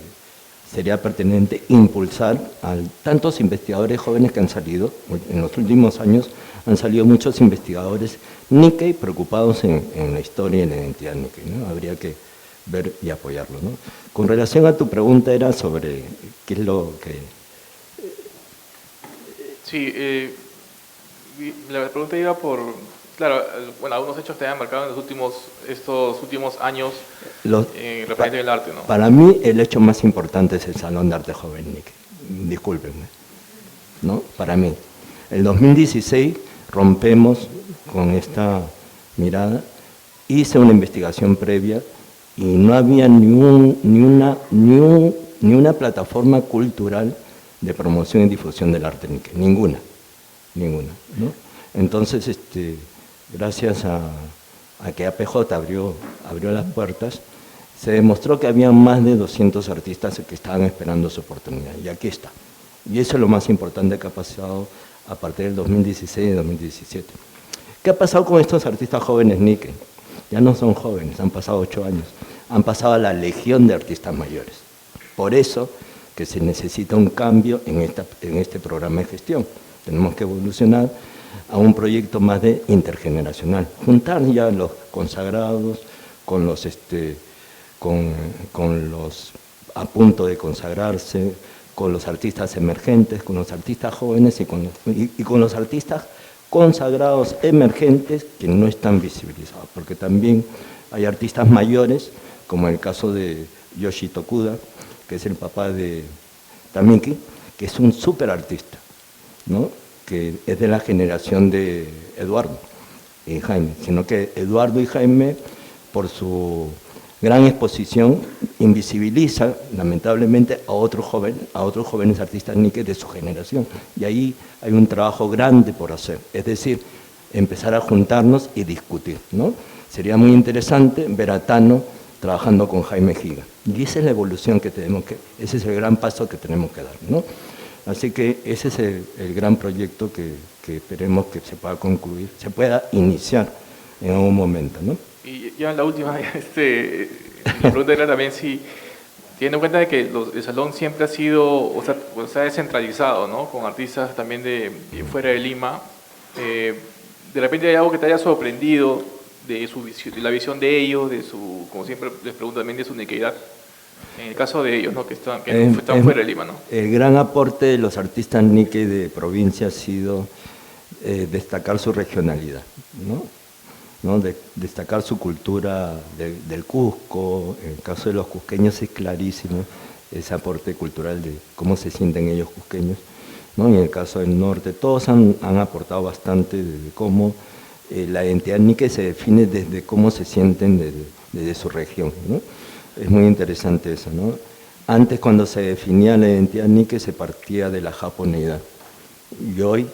sería pertinente impulsar a tantos investigadores jóvenes que han salido, en los últimos años han salido muchos investigadores Nikkei preocupados en la historia y la identidad Nikkei, ¿no? Habría que ver y apoyarlo, ¿no? Con relación a tu pregunta era sobre qué es lo que... Sí, la pregunta iba por, claro, bueno, algunos hechos te han marcado en estos últimos años referente al arte, ¿no? Para mí el hecho más importante es el Salón de Arte Joven Nikkei, discúlpenme, ¿no? Para mí. El 2016 rompemos con esta mirada, hice una investigación previa y no había ni una plataforma cultural de promoción y difusión del arte Nikkei, ninguna, ¿no? Entonces, gracias a que APJ abrió las puertas, se demostró que había más de 200 artistas que estaban esperando su oportunidad, y aquí está. Y eso es lo más importante que ha pasado a partir del 2016 y 2017. ¿Qué ha pasado con estos artistas jóvenes Nikkei? Ya no son jóvenes, han pasado 8 años, han pasado a la legión de artistas mayores. Por eso que se necesita un cambio en este programa de gestión. Tenemos que evolucionar a un proyecto más de intergeneracional, juntar ya los consagrados con los a punto de consagrarse, con los artistas emergentes, con los artistas jóvenes y con los artistas consagrados emergentes que no están visibilizados, porque también hay artistas mayores, como el caso de Yoshi Tokuda, que es el papá de Tamiki, que es un súper artista, ¿no? Que es de la generación de Eduardo y Jaime, sino que Eduardo y Jaime, por su gran exposición, invisibiliza lamentablemente a otros jóvenes artistas Nikkei de su generación. Y ahí hay un trabajo grande por hacer, es decir, empezar a juntarnos y discutir, ¿no? Sería muy interesante ver a Tano trabajando con Jaime Giga. Y esa es la evolución que ese es el gran paso que tenemos que dar, ¿no? Así que ese es el gran proyecto que esperemos que se pueda concluir, se pueda iniciar en algún momento, ¿no? Y ya en la última, la pregunta era también si, teniendo en cuenta de que el salón siempre ha sido, o sea, se ha descentralizado, ¿no? Con artistas también de fuera de Lima, de repente hay algo que te haya sorprendido de la visión de ellos, como siempre les pregunto también, de su Nikkeidad. En el caso de ellos, ¿no? que están fuera de Lima, ¿no? El gran aporte de los artistas Nikkei de provincia ha sido destacar su regionalidad, ¿no? Destacar su cultura del Cusco. En el caso de los cusqueños es clarísimo ese aporte cultural de cómo se sienten ellos cusqueños, ¿no? Y en el caso del norte, todos han aportado bastante de cómo la identidad Nikkei se define desde cómo se sienten desde su región, ¿no? Es muy interesante eso, ¿no? Antes, cuando se definía la identidad Nikkei, se partía de la japoneidad. Y hoy,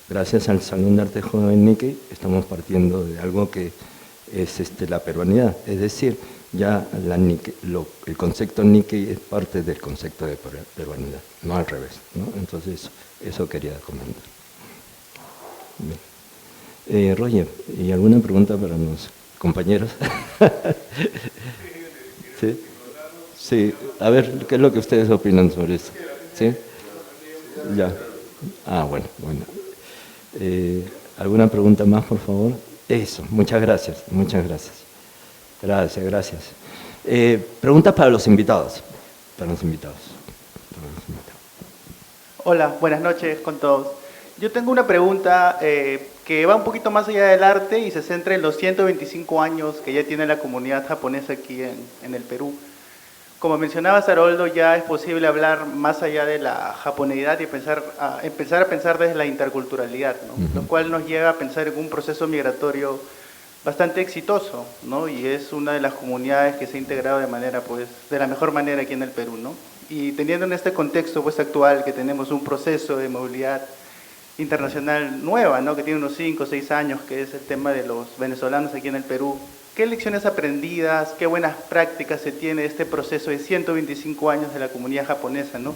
gracias al Salón de Arte Joven Nikkei, estamos partiendo de algo que es la peruanidad. Es decir, ya el concepto Nikkei es parte del concepto de peruanidad, no al revés, ¿no? Entonces, eso quería comentar. Bien. Roger, ¿y alguna pregunta para los compañeros? ¿Sí? Sí, a ver, ¿qué es lo que ustedes opinan sobre eso? ¿Sí? Ya. Bueno. ¿Alguna pregunta más, por favor? Eso, muchas gracias. Gracias. Preguntas para los invitados. Hola, buenas noches con todos. Yo tengo una pregunta que va un poquito más allá del arte y se centra en los 125 años que ya tiene la comunidad japonesa aquí en el Perú. como mencionaba Haroldo, ya es posible hablar más allá de la japoneidad y empezar a pensar desde la interculturalidad, ¿no? Lo cual nos lleva a pensar en un proceso migratorio bastante exitoso, ¿no? Y es una de las comunidades que se ha integrado de la mejor manera aquí en el Perú, ¿no? Y teniendo en este contexto pues actual que tenemos un proceso de movilidad internacional nueva, ¿no? Que tiene unos 5 o 6 años, que es el tema de los venezolanos aquí en el Perú. ¿Qué lecciones aprendidas, qué buenas prácticas se tiene de este proceso de 125 años de la comunidad japonesa, ¿no?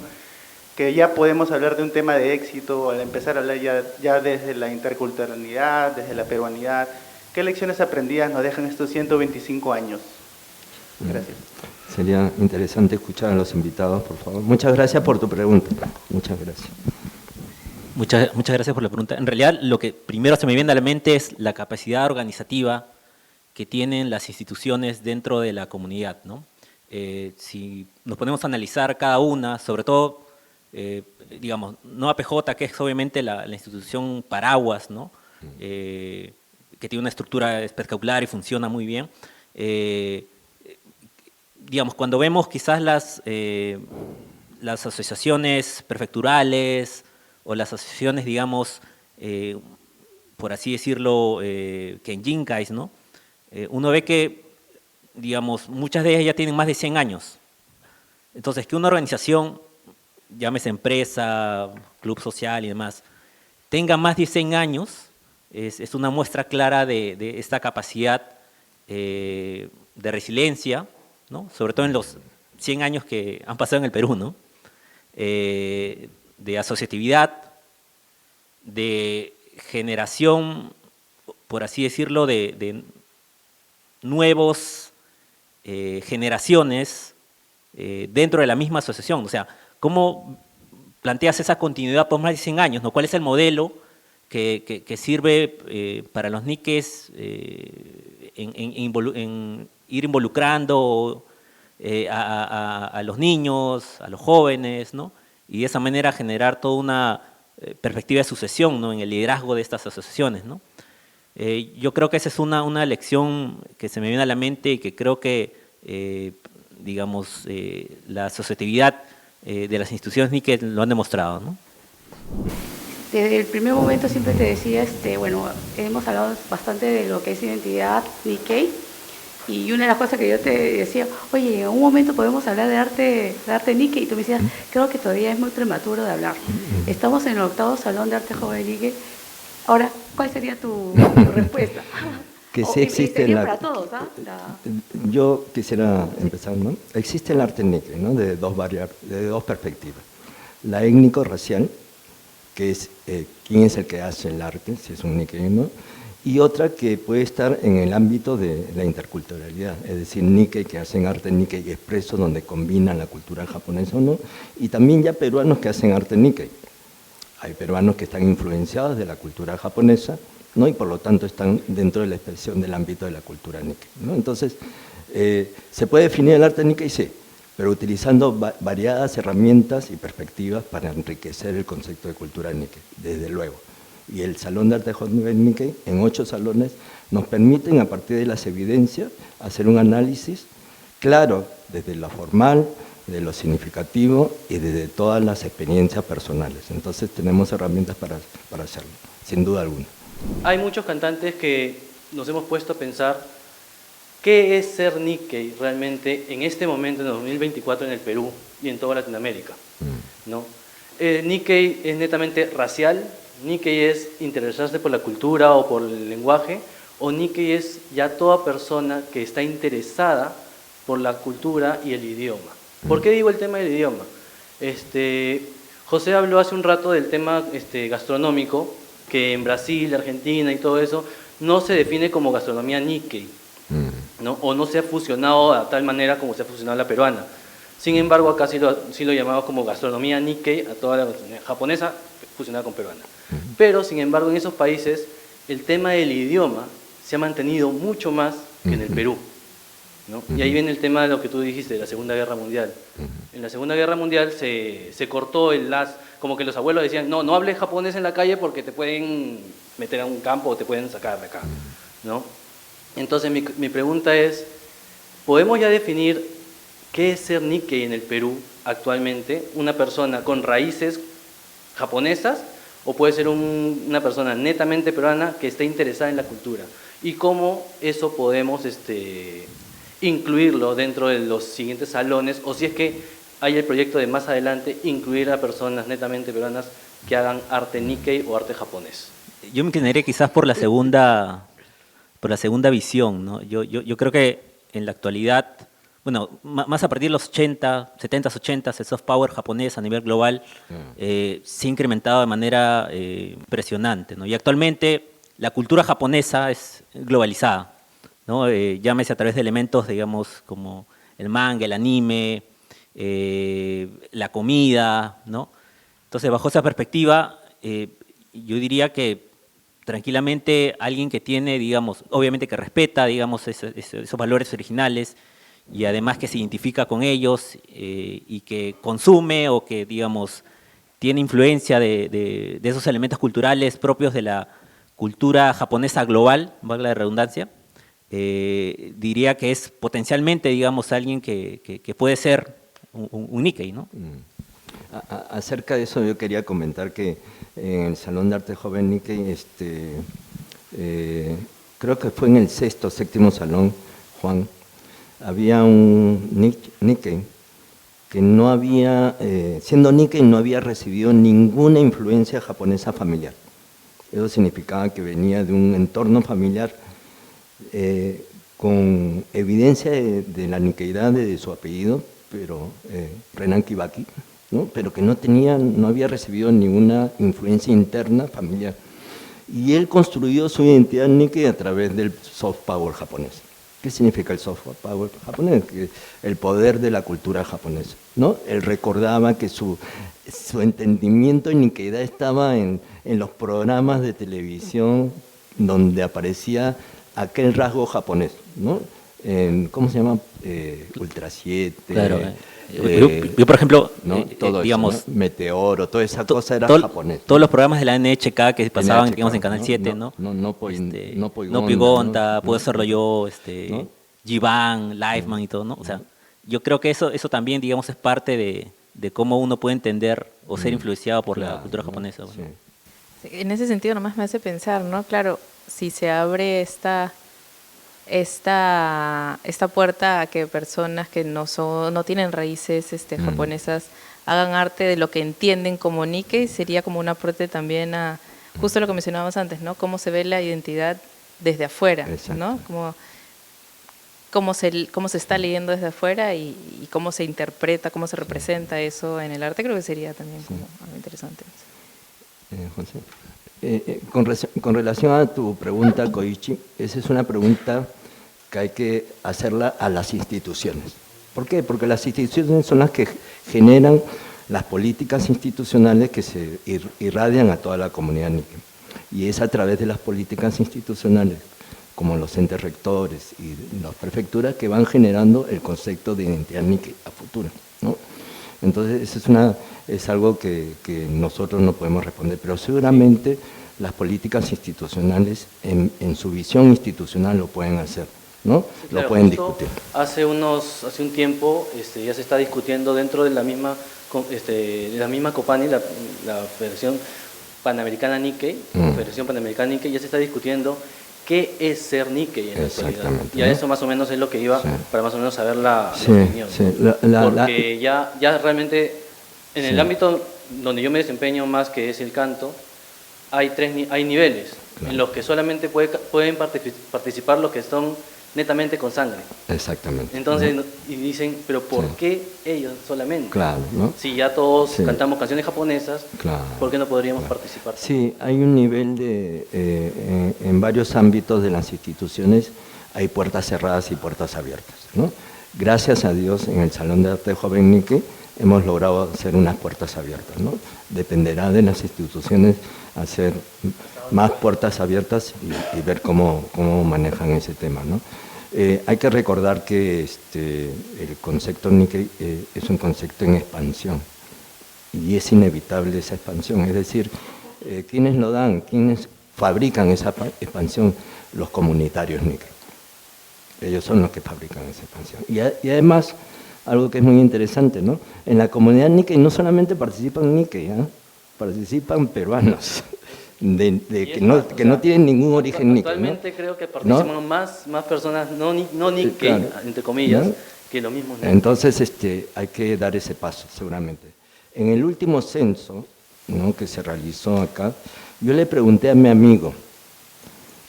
Que ya podemos hablar de un tema de éxito al empezar a hablar ya desde la interculturalidad, desde la peruanidad? ¿Qué lecciones aprendidas nos dejan estos 125 años? Gracias. Sería interesante escuchar a los invitados, por favor. Muchas gracias por tu pregunta. Muchas gracias. Muchas gracias por la pregunta. En realidad, lo que primero se me viene a la mente es la capacidad organizativa que tienen las instituciones dentro de la comunidad, ¿no? Si nos ponemos a analizar cada una, sobre todo, digamos, no APJ, que es obviamente la institución paraguas, ¿no? Que tiene una estructura espectacular y funciona muy bien. Digamos, cuando vemos quizás las asociaciones prefecturales o las asociaciones, digamos, por así decirlo, kenjinkais, ¿no? Uno ve que, digamos, muchas de ellas ya tienen más de 100 años. Entonces, que una organización, llámese empresa, club social y demás, tenga más de 100 años, es una muestra clara de esta capacidad de resiliencia, ¿no? Sobre todo en los 100 años que han pasado en el Perú, ¿no? De asociatividad, de generación, por así decirlo, de nuevos generaciones dentro de la misma asociación. O sea, ¿cómo planteas esa continuidad por más de 100 años, ¿no? ¿Cuál es el modelo que sirve para los nikkes en ir involucrando a los niños, a los jóvenes, ¿no? Y de esa manera generar toda una perspectiva de sucesión, ¿no? En el liderazgo de estas asociaciones, ¿no? Yo creo que esa es una lección que se me viene a la mente y que creo que, digamos, la asociatividad de las instituciones Nikkei lo han demostrado, ¿no? Desde el primer momento siempre te decía, bueno, hemos hablado bastante de lo que es identidad Nikkei, y una de las cosas que yo te decía, oye, en un momento podemos hablar de arte Nikkei, y tú me decías, creo que todavía es muy prematuro de hablar. Estamos en el 8º Salón de Arte Joven Nikkei. Ahora, ¿cuál sería tu respuesta? Que sí existe para todos, ¿ah? Yo quisiera empezar, ¿no? Existe el arte Nikkei, ¿no? De dos perspectivas. La étnico-racial, que es quién es el que hace el arte, si es un Nikkei, ¿no? Y otra que puede estar en el ámbito de la interculturalidad, es decir, Nikkei que hacen arte Nikkei expreso, donde combinan la cultura japonesa, ¿no? Y también ya peruanos que hacen arte Nikkei. Hay peruanos que están influenciados de la cultura japonesa, ¿no? Y por lo tanto están dentro de la expresión del ámbito de la cultura Nikkei, ¿no? Entonces, ¿se puede definir el arte Nikkei? Sí, pero utilizando variadas herramientas y perspectivas para enriquecer el concepto de cultura Nikkei, desde luego. Y el Salón de Arte Joven Nikkei, en 8 salones, nos permiten, a partir de las evidencias, hacer un análisis claro desde lo formal, de lo significativo y desde todas las experiencias personales. Entonces tenemos herramientas para hacerlo, sin duda alguna. Hay muchos cantantes que nos hemos puesto a pensar qué es ser Nikkei realmente en este momento, en el 2024, en el Perú y en toda Latinoamérica, ¿no? Nikkei es netamente racial, Nikkei es interesarse por la cultura o por el lenguaje, o Nikkei es ya toda persona que está interesada por la cultura y el idioma. ¿Por qué digo el tema del idioma? José habló hace un rato del tema gastronómico, que en Brasil, Argentina y todo eso no se define como gastronomía Nikkei, ¿no? O no se ha fusionado a tal manera como se ha fusionado la peruana. Sin embargo, acá sí lo llamamos como gastronomía Nikkei a toda la gastronomía japonesa fusionada con peruana. Pero, sin embargo, en esos países el tema del idioma se ha mantenido mucho más que en el Perú, ¿no? Y ahí viene el tema de lo que tú dijiste, de la Segunda Guerra Mundial. En la Segunda Guerra Mundial se cortó el lazo, como que los abuelos decían, no hables japonés en la calle porque te pueden meter a un campo o te pueden sacar de acá, ¿no? Entonces mi pregunta es, ¿podemos ya definir ¿qué es ser Nikkei en el Perú actualmente? ¿Una persona con raíces japonesas o puede ser una persona netamente peruana que esté interesada en la cultura? ¿Y cómo eso podemos incluirlo dentro de los siguientes salones? O si es que hay el proyecto de más adelante incluir a personas netamente peruanas que hagan arte Nikkei o arte japonés. Yo me inclinaría quizás por la segunda visión, ¿no? Yo creo que en la actualidad, bueno, más a partir de los 80, 70s, 80s, el soft power japonés a nivel global se ha incrementado de manera impresionante, ¿no? Y actualmente la cultura japonesa es globalizada, ¿no? Llámese a través de elementos, digamos, como el manga, el anime, la comida, ¿no? Entonces, bajo esa perspectiva, yo diría que tranquilamente alguien que tiene, digamos, obviamente que respeta, digamos, esos valores originales y además que se identifica con ellos y que consume o que, digamos, tiene influencia de esos elementos culturales propios de la cultura japonesa global, valga la redundancia, diría que es potencialmente, digamos, alguien que puede ser un Nikkei, ¿no? Acerca de eso yo quería comentar que en el Salón de Arte Joven Nikkei, creo que fue en el 6º o 7º salón, Juan, había un Nikkei que no había, siendo Nikkei, no había recibido ninguna influencia japonesa familiar. Eso significaba que venía de un entorno familiar con evidencia de la Nikkeidad de su apellido, pero Renan Kibaki, ¿no? Pero que no había recibido ninguna influencia interna familiar. Y él construyó su identidad Nikkei a través del soft power japonés. ¿Qué significa el soft power japonés? Que el poder de la cultura japonesa, ¿no? Él recordaba que su entendimiento en Nikkeidad estaba en los programas de televisión donde aparecía aquel rasgo japonés, ¿no? ¿Cómo se llama? Ultra 7. Claro. Yo, por ejemplo, ¿no? Todo digamos, eso, ¿no? Meteoro, toda esa cosa era japonés. Todos los programas de la NHK que pasaban, digamos, en Canal 7, ¿no? No Pigonta, Puedo Hacerlo Yo, ¿no? G-Bang, Liveman y todo, ¿no? O sea, yo creo que eso también, digamos, es parte de cómo uno puede entender o ser influenciado por la cultura japonesa. ¿no? Sí. En ese sentido nomás me hace pensar, ¿no? Claro, si se abre esta puerta a que personas que no tienen raíces japonesas hagan arte de lo que entienden como Nikkei, sería como un aporte también a justo lo que mencionábamos antes, ¿no? Cómo se ve la identidad desde afuera, ¿no? Cómo se está leyendo desde afuera y cómo se interpreta, cómo se representa eso en el arte, creo que sería también como algo interesante. José, con relación a tu pregunta, Koichi, esa es una pregunta que hay que hacerla a las instituciones. ¿Por qué? Porque las instituciones son las que generan las políticas institucionales que se irradian a toda la comunidad Nikkei. Y es a través de las políticas institucionales, como los entes rectores y las prefecturas, que van generando el concepto de identidad Nikkei a futuro, ¿no? Entonces, eso es algo que nosotros no podemos responder, pero seguramente las políticas institucionales, en su visión institucional, lo pueden hacer, ¿no? Sí, claro, lo pueden discutir. Hace un tiempo ya se está discutiendo dentro de la misma Copani, la Federación Panamericana Nikkei, Federación Panamericana Nikkei, ya se está discutiendo qué es ser Nikkei en la actualidad. Y a eso más o menos es lo que iba, para más o menos saber la opinión. Sí. Porque ya realmente en el ámbito donde yo me desempeño más, que es el canto, hay niveles en los que solamente pueden participar los que son netamente con sangre. Exactamente. Entonces, y dicen, pero ¿por qué ellos solamente? Claro, ¿no? Si ya todos cantamos canciones japonesas, ¿por qué no podríamos participar? Sí, hay un nivel en varios ámbitos de las instituciones, hay puertas cerradas y puertas abiertas, ¿no? Gracias a Dios, en el Salón de Arte Joven Nikkei hemos logrado hacer unas puertas abiertas, ¿no? Dependerá de las instituciones hacer más puertas abiertas y ver cómo manejan ese tema, ¿no? Hay que recordar que el concepto Nikkei es un concepto en expansión y es inevitable esa expansión. Es decir, ¿quiénes lo dan? ¿Quiénes fabrican esa expansión? Los comunitarios Nikkei. Ellos son los que fabrican esa expansión. Y además algo que es muy interesante, ¿no? En la comunidad Nikkei no solamente participan Nikkei, ¿eh? Participan peruanos, que no tienen ningún origen Nikkei. Actualmente creo que participan más personas no Nikkei, claro, entre comillas, ¿no? Que lo mismo. Entonces hay que dar ese paso, seguramente. En el último censo, ¿no?, que se realizó acá, yo le pregunté a mi amigo,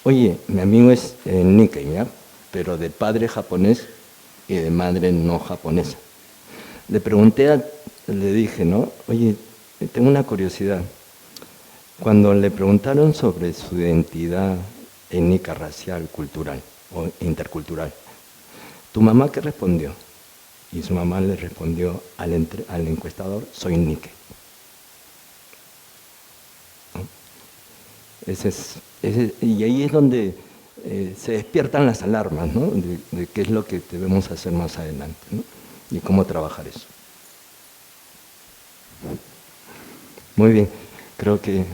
oye, mi amigo es Nikkei, ¿ya?, pero de padre japonés y de madre no japonesa. Le pregunté, le dije, ¿no?, oye, tengo una curiosidad. Cuando le preguntaron sobre su identidad étnica, racial, cultural o intercultural, ¿tu mamá qué respondió? Y su mamá le respondió al encuestador, soy Nikkei. ¿No? Y ahí es donde se despiertan las alarmas, ¿no?, de qué es lo que debemos hacer más adelante, ¿no?, y cómo trabajar eso. Muy bien, creo que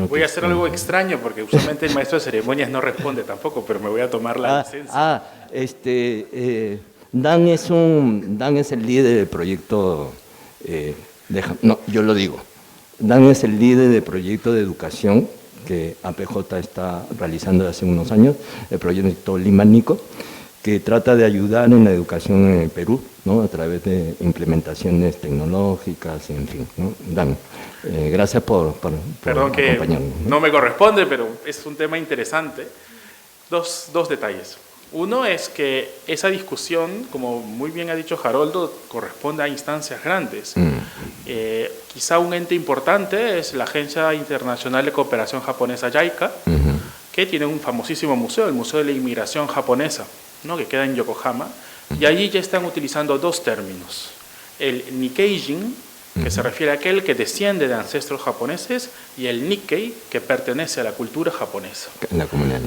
voy a hacer algo extraño, porque usualmente el maestro de ceremonias no responde tampoco, pero me voy a tomar la licencia. Dan es el líder del proyecto, yo lo digo, Dan es el líder del proyecto de educación que APJ está realizando hace unos años, el proyecto Lima Nico, que trata de ayudar en la educación en el Perú, ¿no?, a través de implementaciones tecnológicas, en fin, ¿no? Dan, gracias por Perdón que acompañarnos, ¿no? No me corresponde, pero es un tema interesante. Dos detalles. Uno es que esa discusión, como muy bien ha dicho Haroldo, corresponde a instancias grandes. Quizá un ente importante es la Agencia Internacional de Cooperación Japonesa, JICA, que tiene un famosísimo museo, el Museo de la Inmigración Japonesa, ¿no?, que queda en Yokohama, y allí ya están utilizando dos términos. El Nikkeijin, que se refiere a aquel que desciende de ancestros japoneses, y el Nikkei, que pertenece a la cultura japonesa. La comunidad.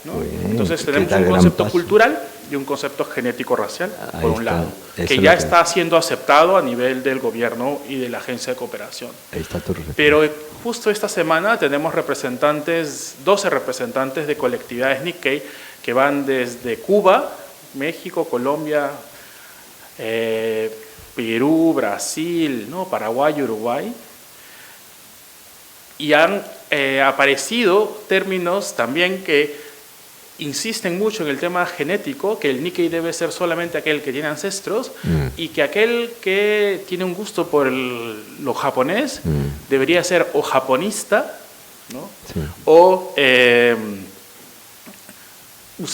¿No? Entonces tenemos un concepto cultural y un concepto genético-racial, por un lado, que ya está siendo aceptado a nivel del gobierno y de la Agencia de Cooperación. Ahí está tu respuesta. Pero justo esta semana tenemos 12 representantes de colectividades Nikkei que van desde Cuba, México, Colombia, Perú, Brasil, ¿no?, Paraguay, Uruguay, y han aparecido términos también que insisten mucho en el tema genético, que el Nikkei debe ser solamente aquel que tiene ancestros, y que aquel que tiene un gusto por lo japonés debería ser o japonista, ¿no?, o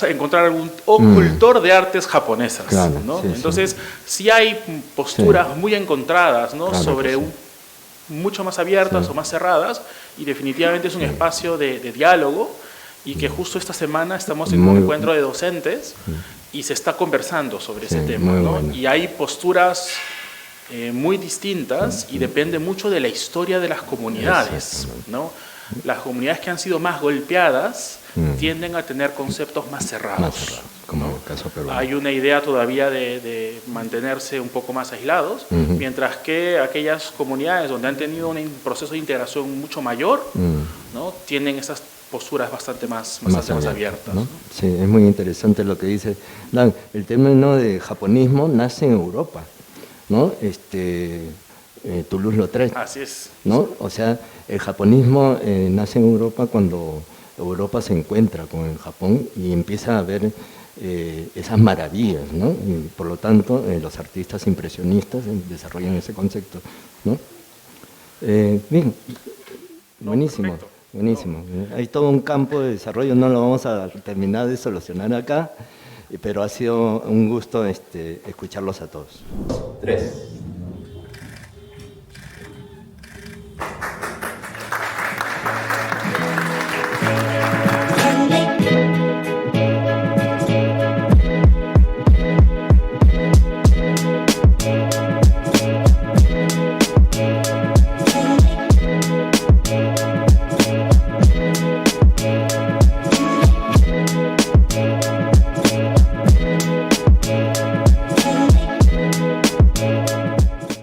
encontrar algún cultor de artes japonesas, claro, ¿no? Entonces, sí hay posturas muy encontradas, ¿no?, claro, sobre mucho más abiertas o más cerradas, y definitivamente es un espacio de diálogo, y que justo esta semana estamos en un encuentro de docentes y se está conversando sobre ese tema, ¿no? Bueno. Y hay posturas muy distintas y depende mucho de la historia de las comunidades, ¿no? Las comunidades que han sido más golpeadas tienden a tener conceptos más cerrados, como el caso peruano. Hay una idea todavía de mantenerse un poco más aislados, mientras que aquellas comunidades donde han tenido un proceso de integración mucho mayor, ¿no?, tienen esas posturas bastante más abiertas, ¿no? Sí, es muy interesante lo que dice Dan. El término de japonismo nace en Europa, ¿no? Toulouse-Lautrec. Así es. ¿No? O sea, el japonismo nace en Europa cuando Europa se encuentra con el Japón y empieza a ver esas maravillas, ¿no? Y por lo tanto, los artistas impresionistas desarrollan ese concepto, ¿no? Bien, buenísimo. Buenísimo. Hay todo un campo de desarrollo, no lo vamos a terminar de solucionar acá, pero ha sido un gusto escucharlos a todos. 3.